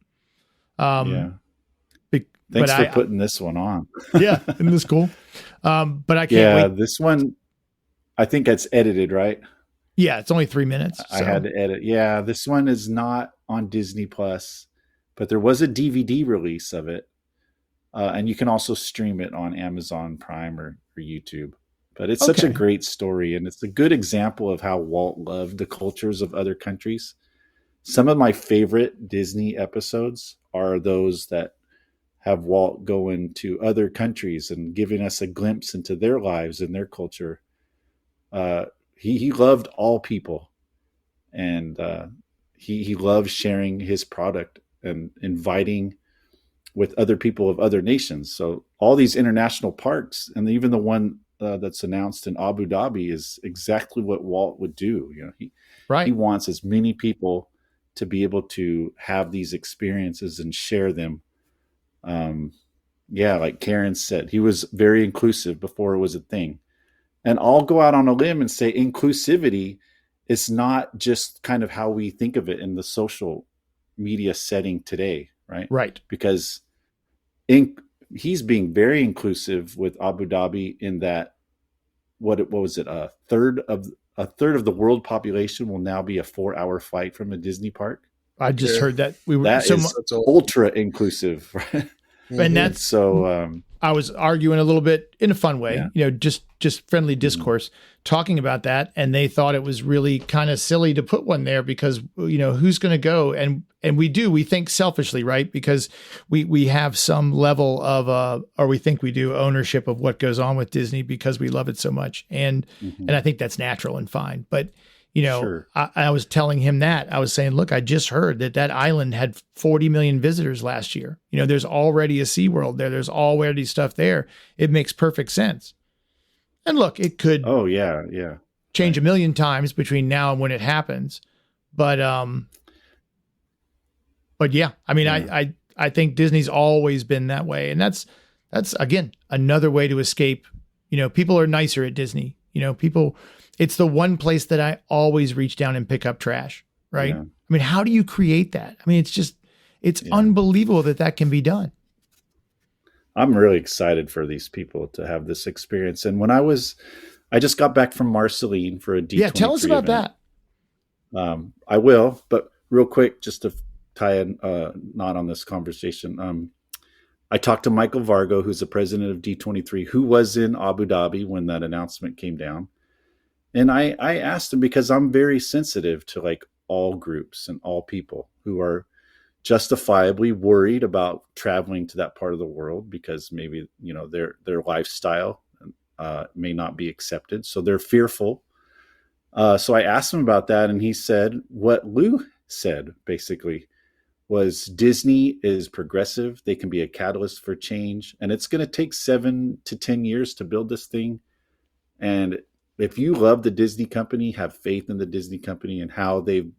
Thanks for putting this one on. Yeah. Isn't this cool? But I can't wait. This one, I think it's edited, right? Yeah, it's only 3 minutes. I had to edit. Yeah, this one is not on Disney Plus, but there was a DVD release of it. And you can also stream it on Amazon Prime or YouTube. But it's such a great story, and it's a good example of how Walt loved the cultures of other countries. Some of my favorite Disney episodes are those that have Walt going to other countries and giving us a glimpse into their lives and their culture. He loved all people, and he loved sharing his product and inviting with other people of other nations. So all these international parks, and even the one that's announced in Abu Dhabi, is exactly what Walt would do. You know, he wants as many people to be able to have these experiences and share them. Yeah, like Karen said, he was very inclusive before it was a thing. And I'll go out on a limb and say inclusivity is not just kind of how we think of it in the social media setting today, right? Right. Because he's being very inclusive with Abu Dhabi in that what was it? A third of the world population will now be a 4-hour flight from a Disney park. I just heard that that is ultra inclusive, right? And that's so. I was arguing a little bit in a fun way, you know, just friendly discourse, talking about that, and they thought it was really kind of silly to put one there because, you know, who's going to go? And we think selfishly, right? Because we have some level of or we think we do, ownership of what goes on with Disney because we love it so much, and I think that's natural and fine, but. You know, I was telling him that. I was saying, look, I just heard that island had 40 million visitors last year. You know, there's already a SeaWorld there. There's already stuff there. It makes perfect sense. And look, it could change a million times between now and when it happens. But yeah, I mean, I think Disney's always been that way. And that's again, another way to escape. You know, people are nicer at Disney. You know, it's the one place that I always reach down and pick up trash, right? Yeah. I mean, how do you create that? I mean, it's unbelievable that can be done. I'm really excited for these people to have this experience. And when I just got back from Marceline for a D23 Yeah, tell us about event. That. I will, but real quick, just to tie a knot on this conversation. I talked to Michael Vargo, who's the president of D23, who was in Abu Dhabi when that announcement came down. And I asked him, because I'm very sensitive to like all groups and all people who are justifiably worried about traveling to that part of the world because maybe, you know, their lifestyle may not be accepted. So they're fearful. So I asked him about that, and he said what Lou said, basically, was Disney is progressive. They can be a catalyst for change, and it's going to take 7 to 10 years to build this thing. And if you love the Disney company, have faith in the Disney company and how they've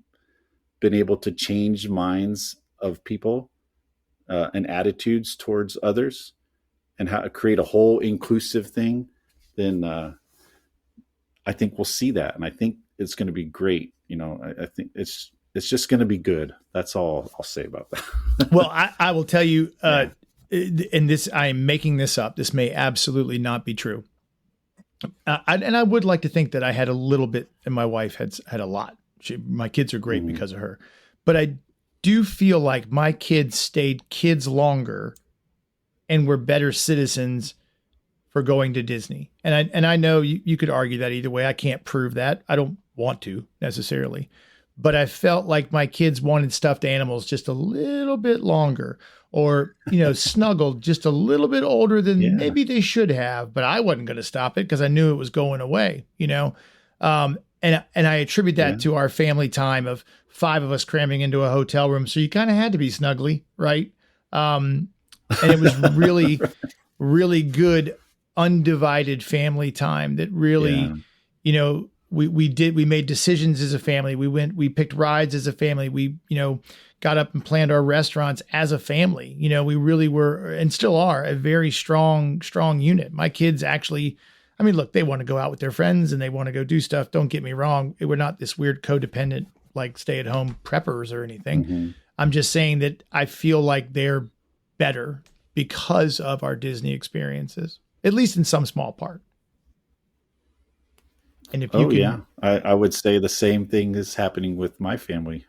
been able to change minds of people and attitudes towards others and how to create a whole inclusive thing, then I think we'll see that. And I think it's going to be great. You know, I think it's just going to be good. That's all I'll say about that. Well, I will tell you, and this, I'm making this up. This may absolutely not be true. And I would like to think that I had a little bit, and my wife had a lot. My kids are great because of her. But I do feel like my kids stayed kids longer and were better citizens for going to Disney. And I know you could argue that either way. I can't prove that. I don't want to necessarily. But I felt like my kids wanted stuffed animals just a little bit longer, or, you know, snuggled just a little bit older than maybe they should have, but I wasn't going to stop it because I knew it was going away, you know? And I attribute that to our family time of 5 of us cramming into a hotel room. So you kind of had to be snuggly, right? And it was really, really good, undivided family time that really, you know, we made decisions as a family. We picked rides as a family. We, you know, got up and planned our restaurants as a family. You know, we really were, and still are, a very strong unit. My kids actually, I mean, look, they want to go out with their friends and they want to go do stuff. Don't get me wrong. We're not this weird codependent, like stay at home preppers or anything. I'm just saying that I feel like they're better because of our Disney experiences, at least in some small part. And if you Oh can, yeah, I would say the same thing is happening with my family,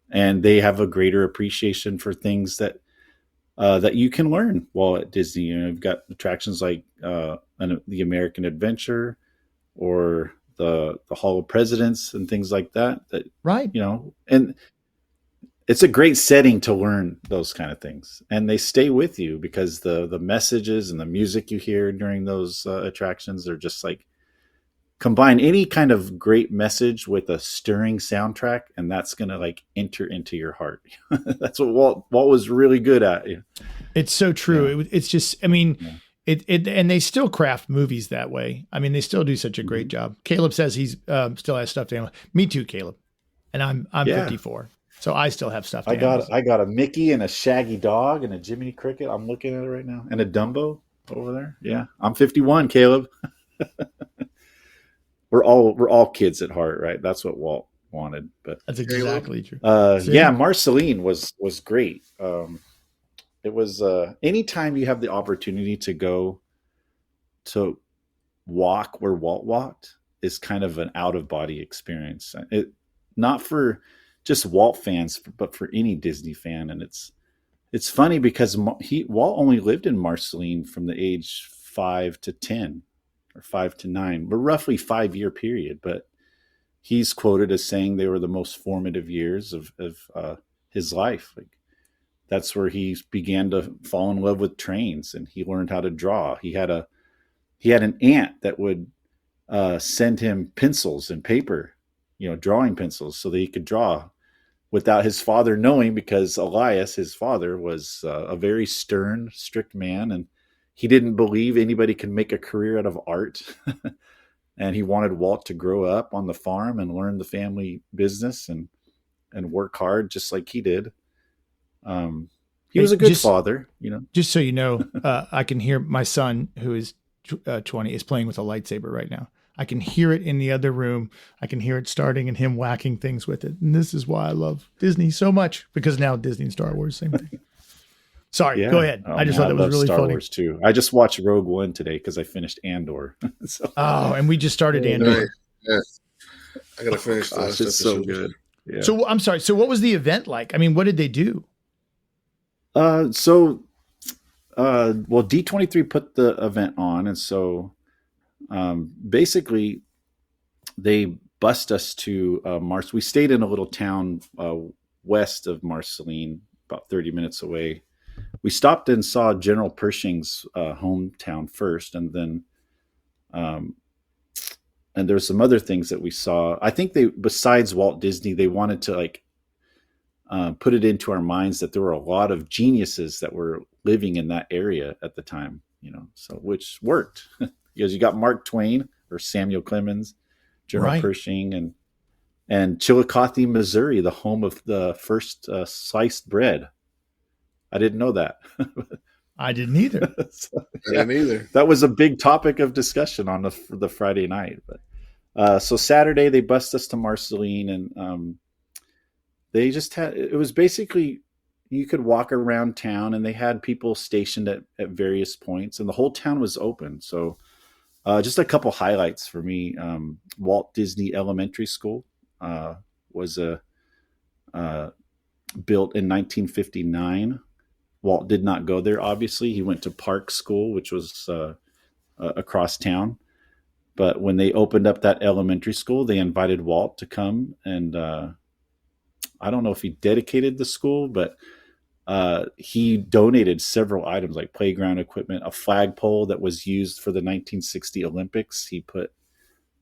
and they have a greater appreciation for things that you can learn while at Disney. You know, you've got attractions like the American Adventure or the Hall of Presidents and things like that. That right. you know, and it's a great setting to learn those kind of things, and they stay with you because the messages and the music you hear during those attractions are just like combine any kind of great message with a stirring soundtrack, and that's gonna like enter into your heart. That's what Walt was really good at. It's so Yeah. true. It's just, I mean, Yeah. and they still craft movies that way. I mean, they still do such a great Mhm. job. Caleb says he's still has stuffed animals. Me too, Caleb. And I'm Yeah. 54, so I still have stuffed I animals. got a Mickey and a Shaggy dog and a Jiminy Cricket. I'm looking at it right now, and a Dumbo over there. Yeah, I'm 51, Caleb. We're all kids at heart, right? That's what Walt wanted. But That's Caleb. exactly true. yeah, See? Marceline was great. It was anytime you have the opportunity to go to walk where Walt walked is kind of an out of body experience. It not for just Walt fans, but for any Disney fan. And it's funny because Walt only lived in Marceline from the age 5 to 10 or 5 to 9, but roughly 5 year period. But he's quoted as saying they were the most formative years of his life. Like that's where he began to fall in love with trains, and he learned how to draw. He had an aunt that would send him pencils and paper, drawing pencils, so that he could draw without his father knowing, because Elias, his father, was a very stern, strict man, and he didn't believe anybody could make a career out of art. And he wanted Walt to grow up on the farm and learn the family business and work hard just like he did. He was a good father, Just so you know, I can hear my son, who is 20, is playing with a lightsaber right now. I can hear it in the other room. I can hear it starting and him whacking things with it. And this is why I love Disney so much, because now Disney and Star Wars, same thing. Sorry, Yeah. go ahead. Oh, I just thought that was really Star funny. Wars too. I just watched Rogue One today because I finished Andor. So, Oh, and we just started Andor. Nice. Yeah. I gotta finish the last it's so episode. good. Yeah. So I'm sorry. So what was the event like? I mean, what did they do? Well, D23 put the event on, and so basically they bussed us to Mars. We stayed in a little town west of Marceline, about 30 minutes away. We stopped and saw General Pershing's hometown first, and then and there's some other things that we saw. I think besides Walt Disney, they wanted to put it into our minds that there were a lot of geniuses that were living in that area at the time, so which worked because you got Mark Twain or Samuel Clemens, General Right. Pershing, and Chillicothe, Missouri, the home of the first sliced bread. I didn't know that. I didn't either. So, I didn't either. that was a big topic of discussion on the Friday night. But so Saturday they bussed us to Marceline, and they just it was basically you could walk around town, and they had people stationed at various points, and the whole town was open. So just a couple highlights for me. Walt Disney Elementary School was built in 1959. Walt did not go there, obviously. He went to Park School, which was across town. But when they opened up that elementary school, they invited Walt to come, and I don't know if he dedicated the school, but he donated several items like playground equipment, a flagpole that was used for the 1960 Olympics. He put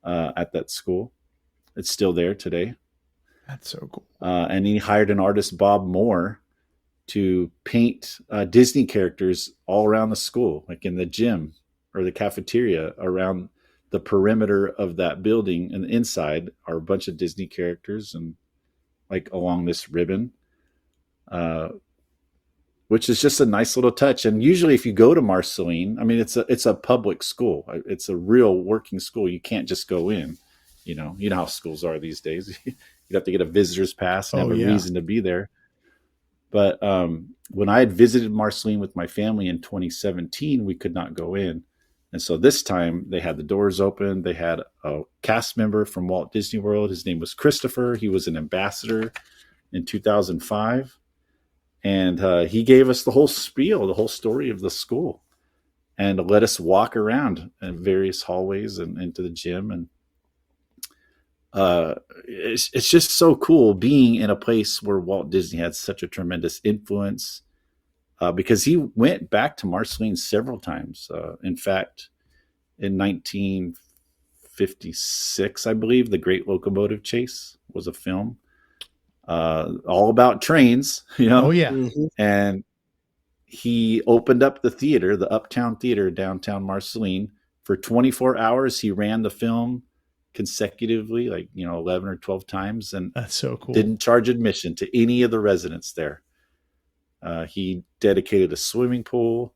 at that school. It's still there today. That's so cool. And he hired an artist, Bob Moore, to paint Disney characters all around the school, like in the gym or the cafeteria. Around the perimeter of that building and the inside are a bunch of Disney characters, and like along this ribbon, which is just a nice little touch. And usually if you go to Marceline, I mean, it's a public school. It's a real working school. You can't just go in, you know how schools are these days. You'd have to get a visitor's pass and have a reason to be there. But when I had visited Marceline with my family in 2017, we could not go in And so this time they had the doors open. They had a cast member from Walt Disney World. His name was Christopher. He was an ambassador in 2005. And he gave us the whole spiel, the whole story of the school, and let us walk around in various hallways and into the gym. And it's just so cool being in a place where Walt Disney had such a tremendous influence, because he went back to Marceline several times. In fact, in 1956, I believe, The Great Locomotive Chase was a film all about trains, Oh yeah. Mm-hmm. and he opened up the theater, the Uptown Theater, downtown Marceline. For 24 hours, he ran the film consecutively, 11 or 12 times, and That's so cool. didn't charge admission to any of the residents there. He dedicated a swimming pool.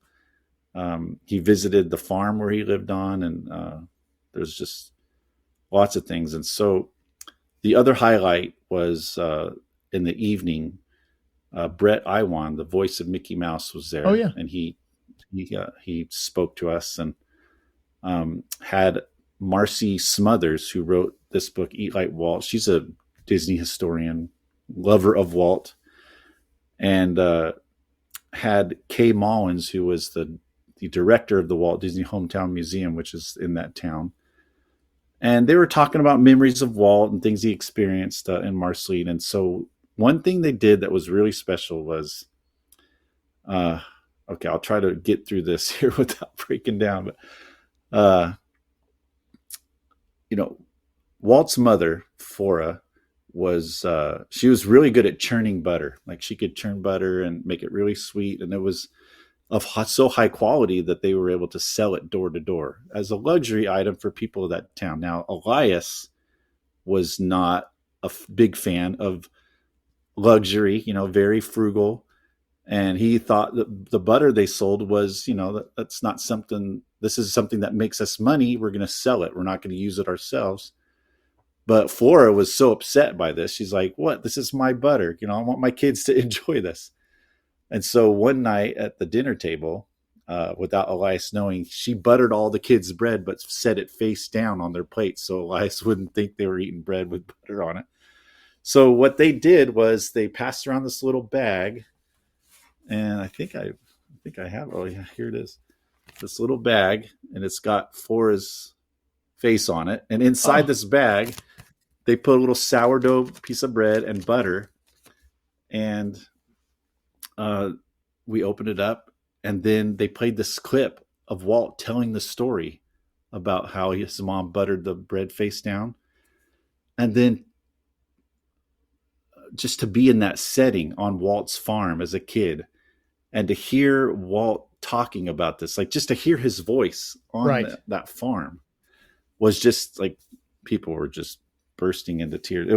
He visited the farm where he lived on, and there's just lots of things. And so the other highlight was in the evening, Brett Iwan, the voice of Mickey Mouse, was there. Oh, yeah. And he spoke to us, and had Marcy Smothers, who wrote this book, Eat Like Walt. She's a Disney historian, lover of Walt, and had Kay Mullins, who was the director of the Walt Disney Hometown Museum, which is in that town. And they were talking about memories of Walt and things he experienced in Marceline. And so one thing they did that was really special was, okay, I'll try to get through this here without breaking down. But, Walt's mother, Flora, she was really good at churning butter. Like, she could churn butter and make it really sweet. And it was of so high quality that they were able to sell it door to door as a luxury item for people of that town. Now, Elias was not a big fan of luxury, very frugal. And he thought that the butter they sold was, that's not something, this is something that makes us money. We're going to sell it. We're not going to use it ourselves. But Flora was so upset by this. She's like, what? This is my butter. I want my kids to enjoy this. And so one night at the dinner table, without Elias knowing, she buttered all the kids' bread, but set it face down on their plates so Elias wouldn't think they were eating bread with butter on it. So what they did was they passed around this little bag, and I think I have. Oh yeah, here it is. This little bag, and it's got Flora's face on it. And inside this bag, they put a little sourdough piece of bread and butter, and we opened it up, and then they played this clip of Walt telling the story about how his mom buttered the bread face down. And then just to be in that setting on Walt's farm as a kid, and to hear Walt talking about this, like, just to hear his voice on that farm, was just like, people were just bursting into tears. It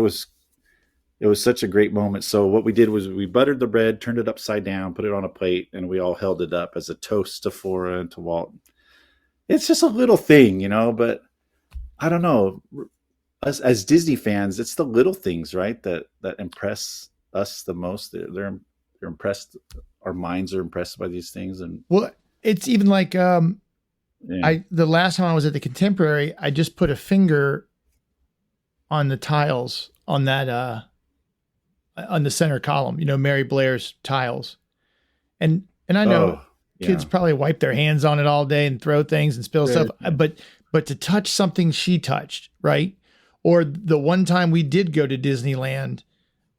was such a great moment. So what we did was we buttered the bread, turned it upside down, put it on a plate, and we all held it up as a toast to Flora and to Walt. It's just a little thing, but I don't know. As Disney fans, it's the little things, right, that impress us the most. They're impressed. Our minds are impressed by these things. And well, it's even like the last time I was at the Contemporary, I just put a finger on the tiles on that on the center column, Mary Blair's tiles. And I know kids probably wipe their hands on it all day and throw things and spill stuff, but to touch something she touched, right? Or the one time we did go to Disneyland,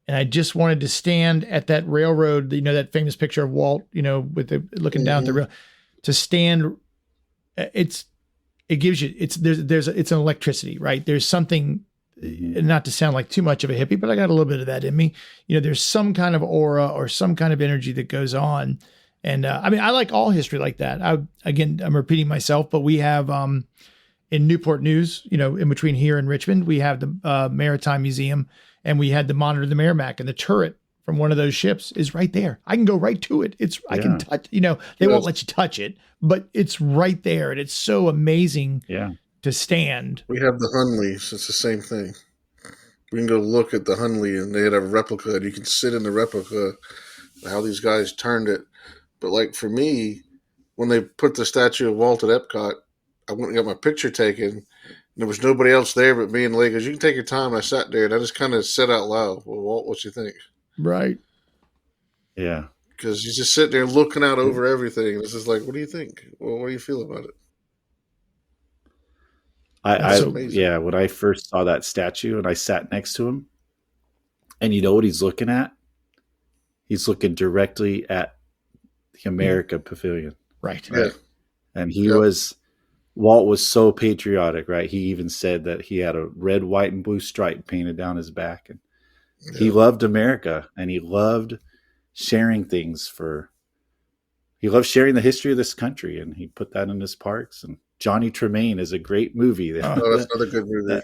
and I just wanted to stand at that railroad, that famous picture of Walt, with looking down at the rail, to stand. It gives you, it's an electricity, right? There's something, not to sound like too much of a hippie, but I got a little bit of that in me. There's some kind of aura or some kind of energy that goes on. And I like all history like that. I'm repeating myself, but we have in Newport News, in between here and Richmond, we have the Maritime Museum, and we had the Monitor the Merrimack, and the turret from one of those ships is right there. I can go right to it. I can touch, they won't let you touch it, but it's right there. And it's so amazing to stand. We have the Hunleys. It's the same thing. We can go look at the Hunley, and they had a replica, and you can sit in the replica, how these guys turned it. But like for me, when they put the statue of Walt at Epcot, I went and got my picture taken. There was nobody else there but me and Lee. Goes, you can take your time. I sat there and I just kind of said out loud, "Well, Walt, what you think?" Right. Yeah. Because he's just sitting there looking out over everything. It's just like, what do you think? Well, what do you feel about it? Yeah, when I first saw that statue and I sat next to him, and you know what he's looking at? He's looking directly at the America Pavilion. Right. Yeah. And Walt was so patriotic, right? He even said that he had a red, white, and blue stripe painted down his back. And he loved America, and he loved sharing things he loved sharing the history of this country, and he put that in his parks. And Johnny Tremaine is a great movie. Oh, that's another good movie.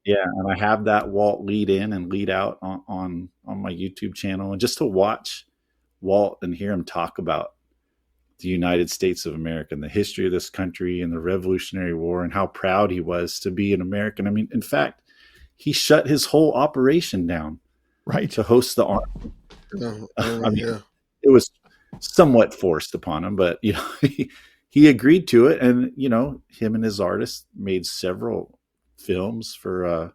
Yeah, and I have that Walt lead in and lead out on my YouTube channel, and just to watch Walt and hear him talk about the United States of America and the history of this country and the Revolutionary War and how proud he was to be an American. I mean, in fact, he shut his whole operation down, right, to host the Army. I mean, it was somewhat forced upon him, but he agreed to it, and him and his artist made several films for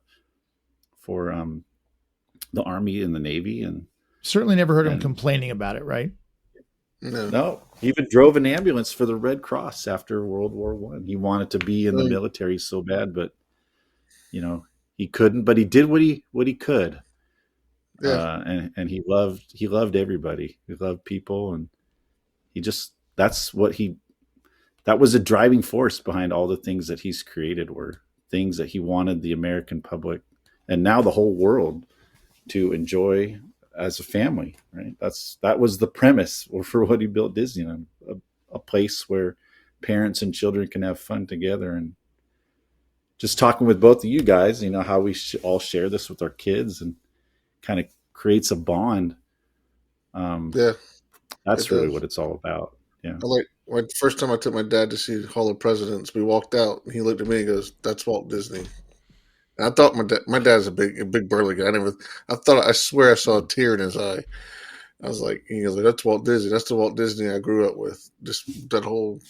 the Army and the Navy, and certainly never heard him complaining about it, right? No, he even drove an ambulance for the Red Cross after World War I. He wanted to be in the military so bad, but he couldn't. But he did what he could, and he loved everybody. He loved people, and that was a driving force behind all the things that he's created. Were things that he wanted the American public and now the whole world to enjoy as a family, right? That was the premise for what he built Disneyland, a place where parents and children can have fun together. And just talking with both of you guys, how we all share this with our kids and kind of creates a bond. That's really what it's all about. Yeah. The first time I took my dad to see Hall of Presidents, we walked out and he looked at me and goes, "That's Walt Disney." And I thought my dad's a big burly guy. I swear I saw a tear in his eye. I was like, he goes, "That's Walt Disney. That's the Walt Disney I grew up with." Just that whole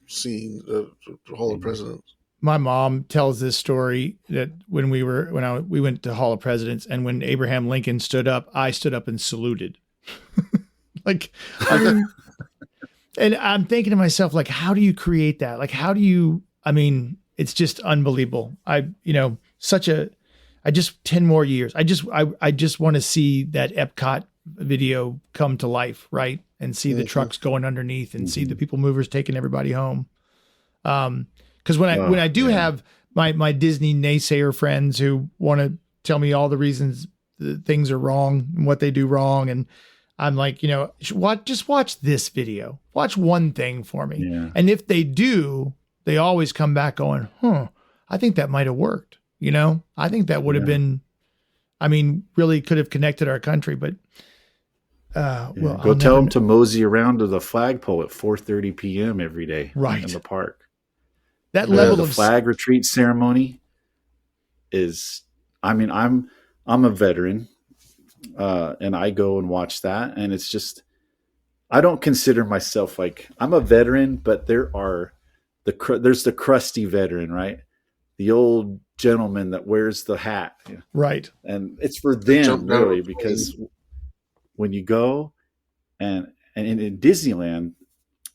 scene, the Hall of Presidents. My mom tells this story that when we went to Hall of Presidents, and when Abraham Lincoln stood up, I stood up and saluted. And I'm thinking to myself, like, how do you create that? Like, it's just unbelievable. I just 10 more years. I just want to see that Epcot video come to life, right? And see the trucks going underneath and see the people movers taking everybody home. Because when I do have my Disney naysayer friends who want to tell me all the reasons that things are wrong and what they do wrong, and I'm like, just watch this video. Watch one thing for me. Yeah. And if they do, they always come back going, I think that might have worked. I think that would have been, really could have connected our country. But go tell them to mosey around to the flagpole at 4:30 p.m. every day, right, in the park. That level the of flag retreat ceremony is. I'm a veteran. And I go and watch that, and it's just, I don't consider myself I'm a veteran, but there's the crusty veteran, right? The old gentleman that wears the hat, right? And it's for them really, because when you go and in Disneyland,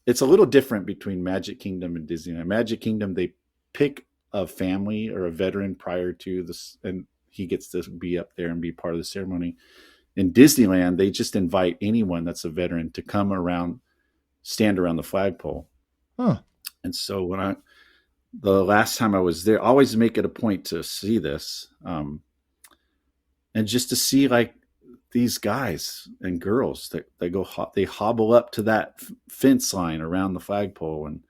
it's a little different between Magic Kingdom and Disneyland. Magic Kingdom, they pick a family or a veteran prior to this, and he gets to be up there and be part of the ceremony. In Disneyland, they just invite anyone that's a veteran to come around, stand around the flagpole. Huh. And so the last time I was there, I always make it a point to see this, and just to see these guys and girls that they hobble up to that fence line around the flagpole, and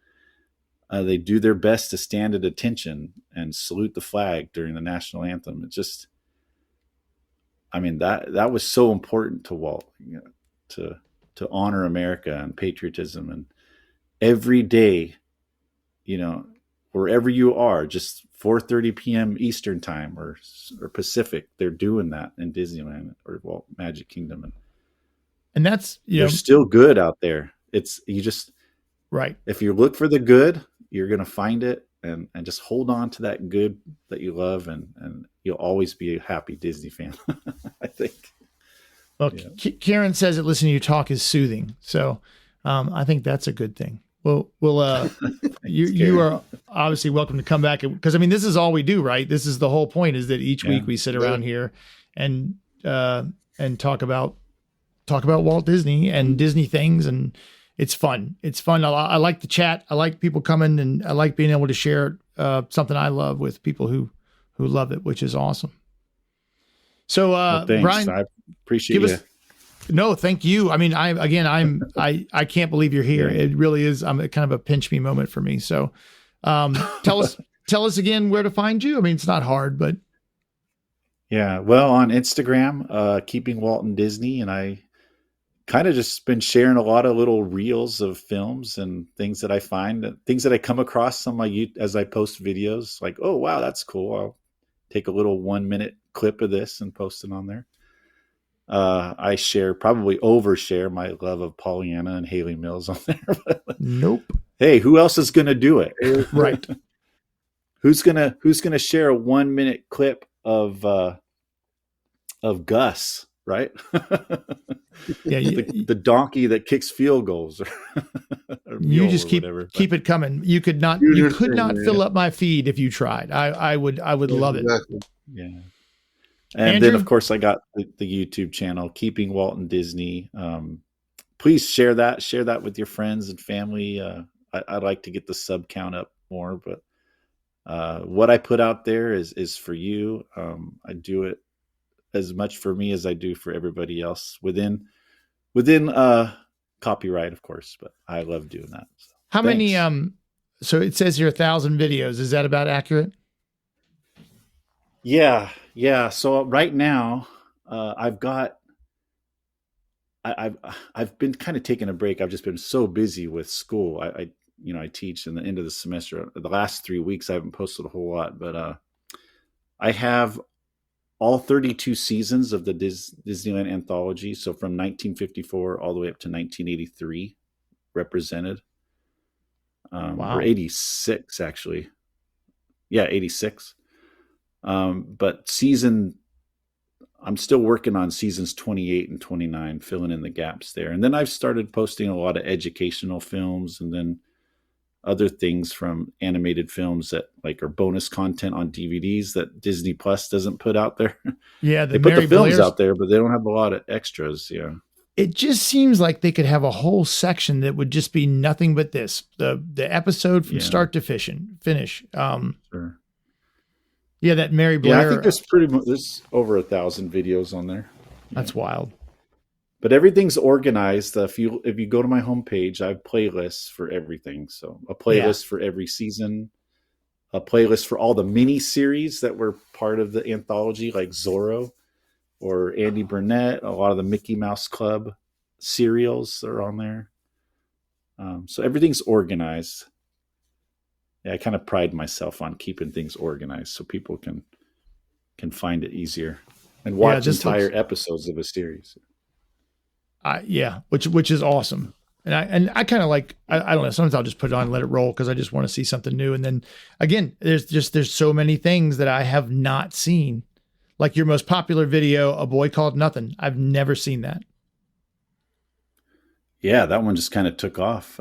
they do their best to stand at attention and salute the flag during the national anthem. It just, that was so important to Walt, to honor America and patriotism. And every day, wherever you are, just 4:30 p.m. Eastern time or Pacific, they're doing that in Disneyland or Magic Kingdom. And that's, they're still good out there. It's, right. If you look for the good, you're going to find it, and just hold on to that good that you love, and you'll always be a happy Disney fan. I think. Well, yeah. Karen says that listening to you talk is soothing. So I think that's a good thing. We'll you are obviously welcome to come back, because I mean, this is all we do, right? This is the whole point, is that each week we sit around here and talk about Walt Disney and Disney things, and it's fun. It's fun. I like the chat. I like people coming, and I like being able to share something I love with people who love it, which is awesome. So, Brian, I appreciate you. No, thank you. I mean, I can't believe you're here. Yeah. It really is. Kind of a pinch me moment for me. So, tell us again where to find you. I mean, it's not hard, but. Yeah. Well, on Instagram, Keeping Walt and Disney. And I kind of just been sharing a lot of little reels of films and things that I find, things that I come across on as I post videos, like, oh, wow, that's cool. I'll take a little 1-minute clip of this and post it on there. I probably overshare my love of Pollyanna and Haley Mills on there. Nope. Hey, who else is going to do it? Right. Who's going to share a 1-minute clip of Gus, right? Yeah. The donkey that kicks field goals. Or you just keep it coming. You could not fill up my feed if you tried. I would love it. Yeah. And Andrew? Then, of course, I got the YouTube channel, Keeping Walt and Disney. Please share that with your friends and family. I'd like to get the sub count up more, but what I put out there is for you. I do it as much for me as I do for everybody else within copyright, of course, but I love doing that. So, how many, so it says here 1,000 videos. Is that about accurate? Yeah. So right now, I've been kind of taking a break. I've just been so busy with school. I teach in the end of the semester. The last 3 weeks, I haven't posted a whole lot, but I have all 32 seasons of the Disneyland anthology. So from 1954 all the way up to 1983 represented. Wow. Or 86, actually. Yeah, 86. But I'm still working on seasons 28 and 29, filling in the gaps there. And then I've started posting a lot of educational films, and then other things from animated films that are bonus content on DVDs that Disney Plus doesn't put out there. Yeah. They put the films out there, but they don't have a lot of extras. Yeah. It just seems like they could have a whole section that would just be nothing but this, the episode from start to finish. Sure. Yeah, that Mary Blair. Yeah, I think there's over 1,000 videos on there. That's wild. But everything's organized. If you go to my homepage, I have playlists for everything. So a playlist for every season, a playlist for all the mini series that were part of the anthology, like Zorro or Andy Burnett. A lot of the Mickey Mouse Club serials are on there. So everything's organized. Yeah, I kind of pride myself on keeping things organized so people can find it easier and watch entire episodes of a series. Which is awesome. And I kind of like, I don't know, sometimes I'll just put it on and let it roll because I just want to see something new. And then again, there's so many things that I have not seen. Like your most popular video, A Boy Called Nothing. I've never seen that. Yeah, that one just kind of took off.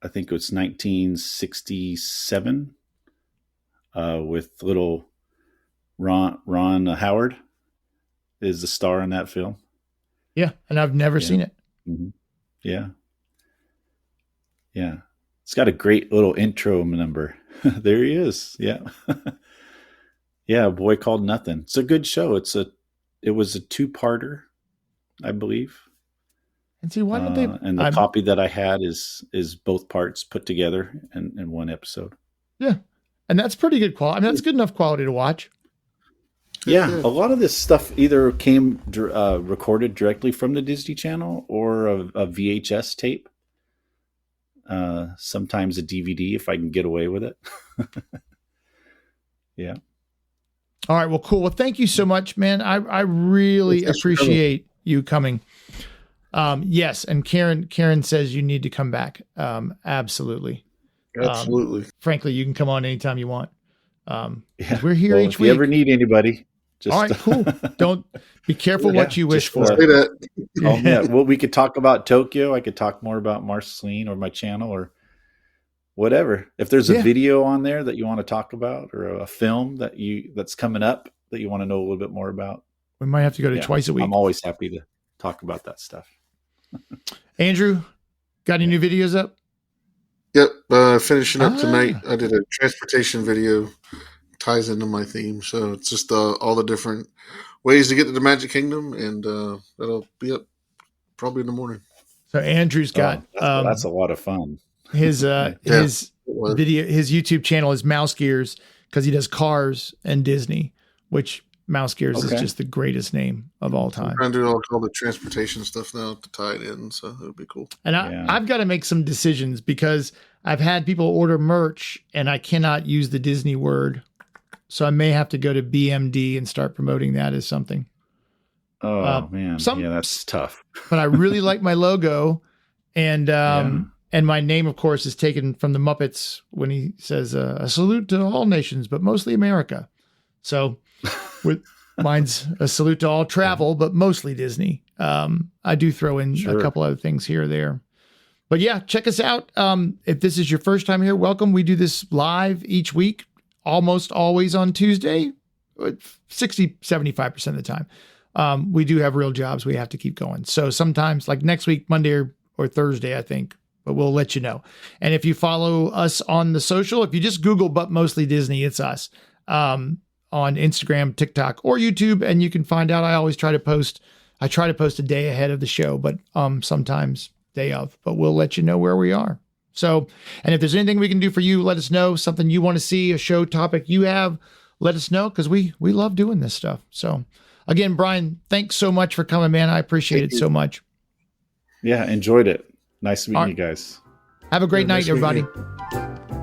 I think it was 1967 with little Ron Howard is the star in that film. Yeah, and I've never seen it. Mm-hmm. Yeah. Yeah. It's got a great little intro number. There he is. Yeah. Yeah, A Boy Called Nothing. It's a good show. It was a 2-parter, I believe. And see, why don't they? And the copy that I had is both parts put together in one episode. Yeah, and that's pretty good quality. I mean, that's good enough quality to watch. Yeah, a lot of this stuff either came recorded directly from the Disney Channel or a VHS tape. Sometimes a DVD if I can get away with it. Yeah. All right. Well, cool. Well, thank you so much, man. I really appreciate you coming. Yes, and Karen says you need to come back. Absolutely. Absolutely. Frankly, you can come on anytime you want. Yeah. We're here each if week. you ever need anybody, just all right, cool. Don't be careful what you wish for. Say that. Yeah. Well, we could talk about Tokyo. I could talk more about Marceline or my channel or whatever. If there's a video on there that you want to talk about or a film that's coming up that you want to know a little bit more about, we might have to go to twice a week. I'm always happy to talk about that stuff. Andrew, got any new videos up? Yep. Finishing up tonight. I did a transportation video. Ties into my theme. So it's just all the different ways to get to the Magic Kingdom, and that'll be up probably in the morning. So Andrew's got that's a lot of fun. His his video, his YouTube channel is Mouse Gears, because he does cars and Disney, which Mouse Gears is just the greatest name of all time. I'm trying to do all the transportation stuff now to tie it in, so it'll be cool. And I've got to make some decisions, because I've had people order merch and I cannot use the Disney word. So I may have to go to BMD and start promoting that as something. Oh man. Yeah, that's tough. But I really like my logo, and my name, of course, is taken from the Muppets when he says a salute to all nations, but mostly America. So mine's a salute to all travel, but mostly Disney. I do throw in a couple other things here or there. But yeah, check us out. If this is your first time here, welcome. We do this live each week, almost always on Tuesday, 60-75% of the time. We do have real jobs we have to keep going. So sometimes, like next week, Monday or Thursday, I think, but we'll let you know. And if you follow us on the social, if you just Google But Mostly Disney, it's us on Instagram, TikTok, or YouTube, and you can find out. I try to post a day ahead of the show, but sometimes day of, but we'll let you know where we are. So, and if there's anything we can do for you, let us know. Something you want to see, a show topic you have, let us know, because we love doing this stuff. So again, Brian, thanks so much for coming, man. I appreciate it so much. Yeah, enjoyed it. Nice meeting you guys. Have a great night, everybody.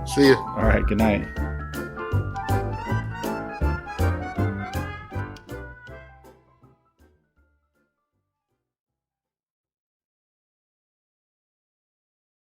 See you. All right, good night.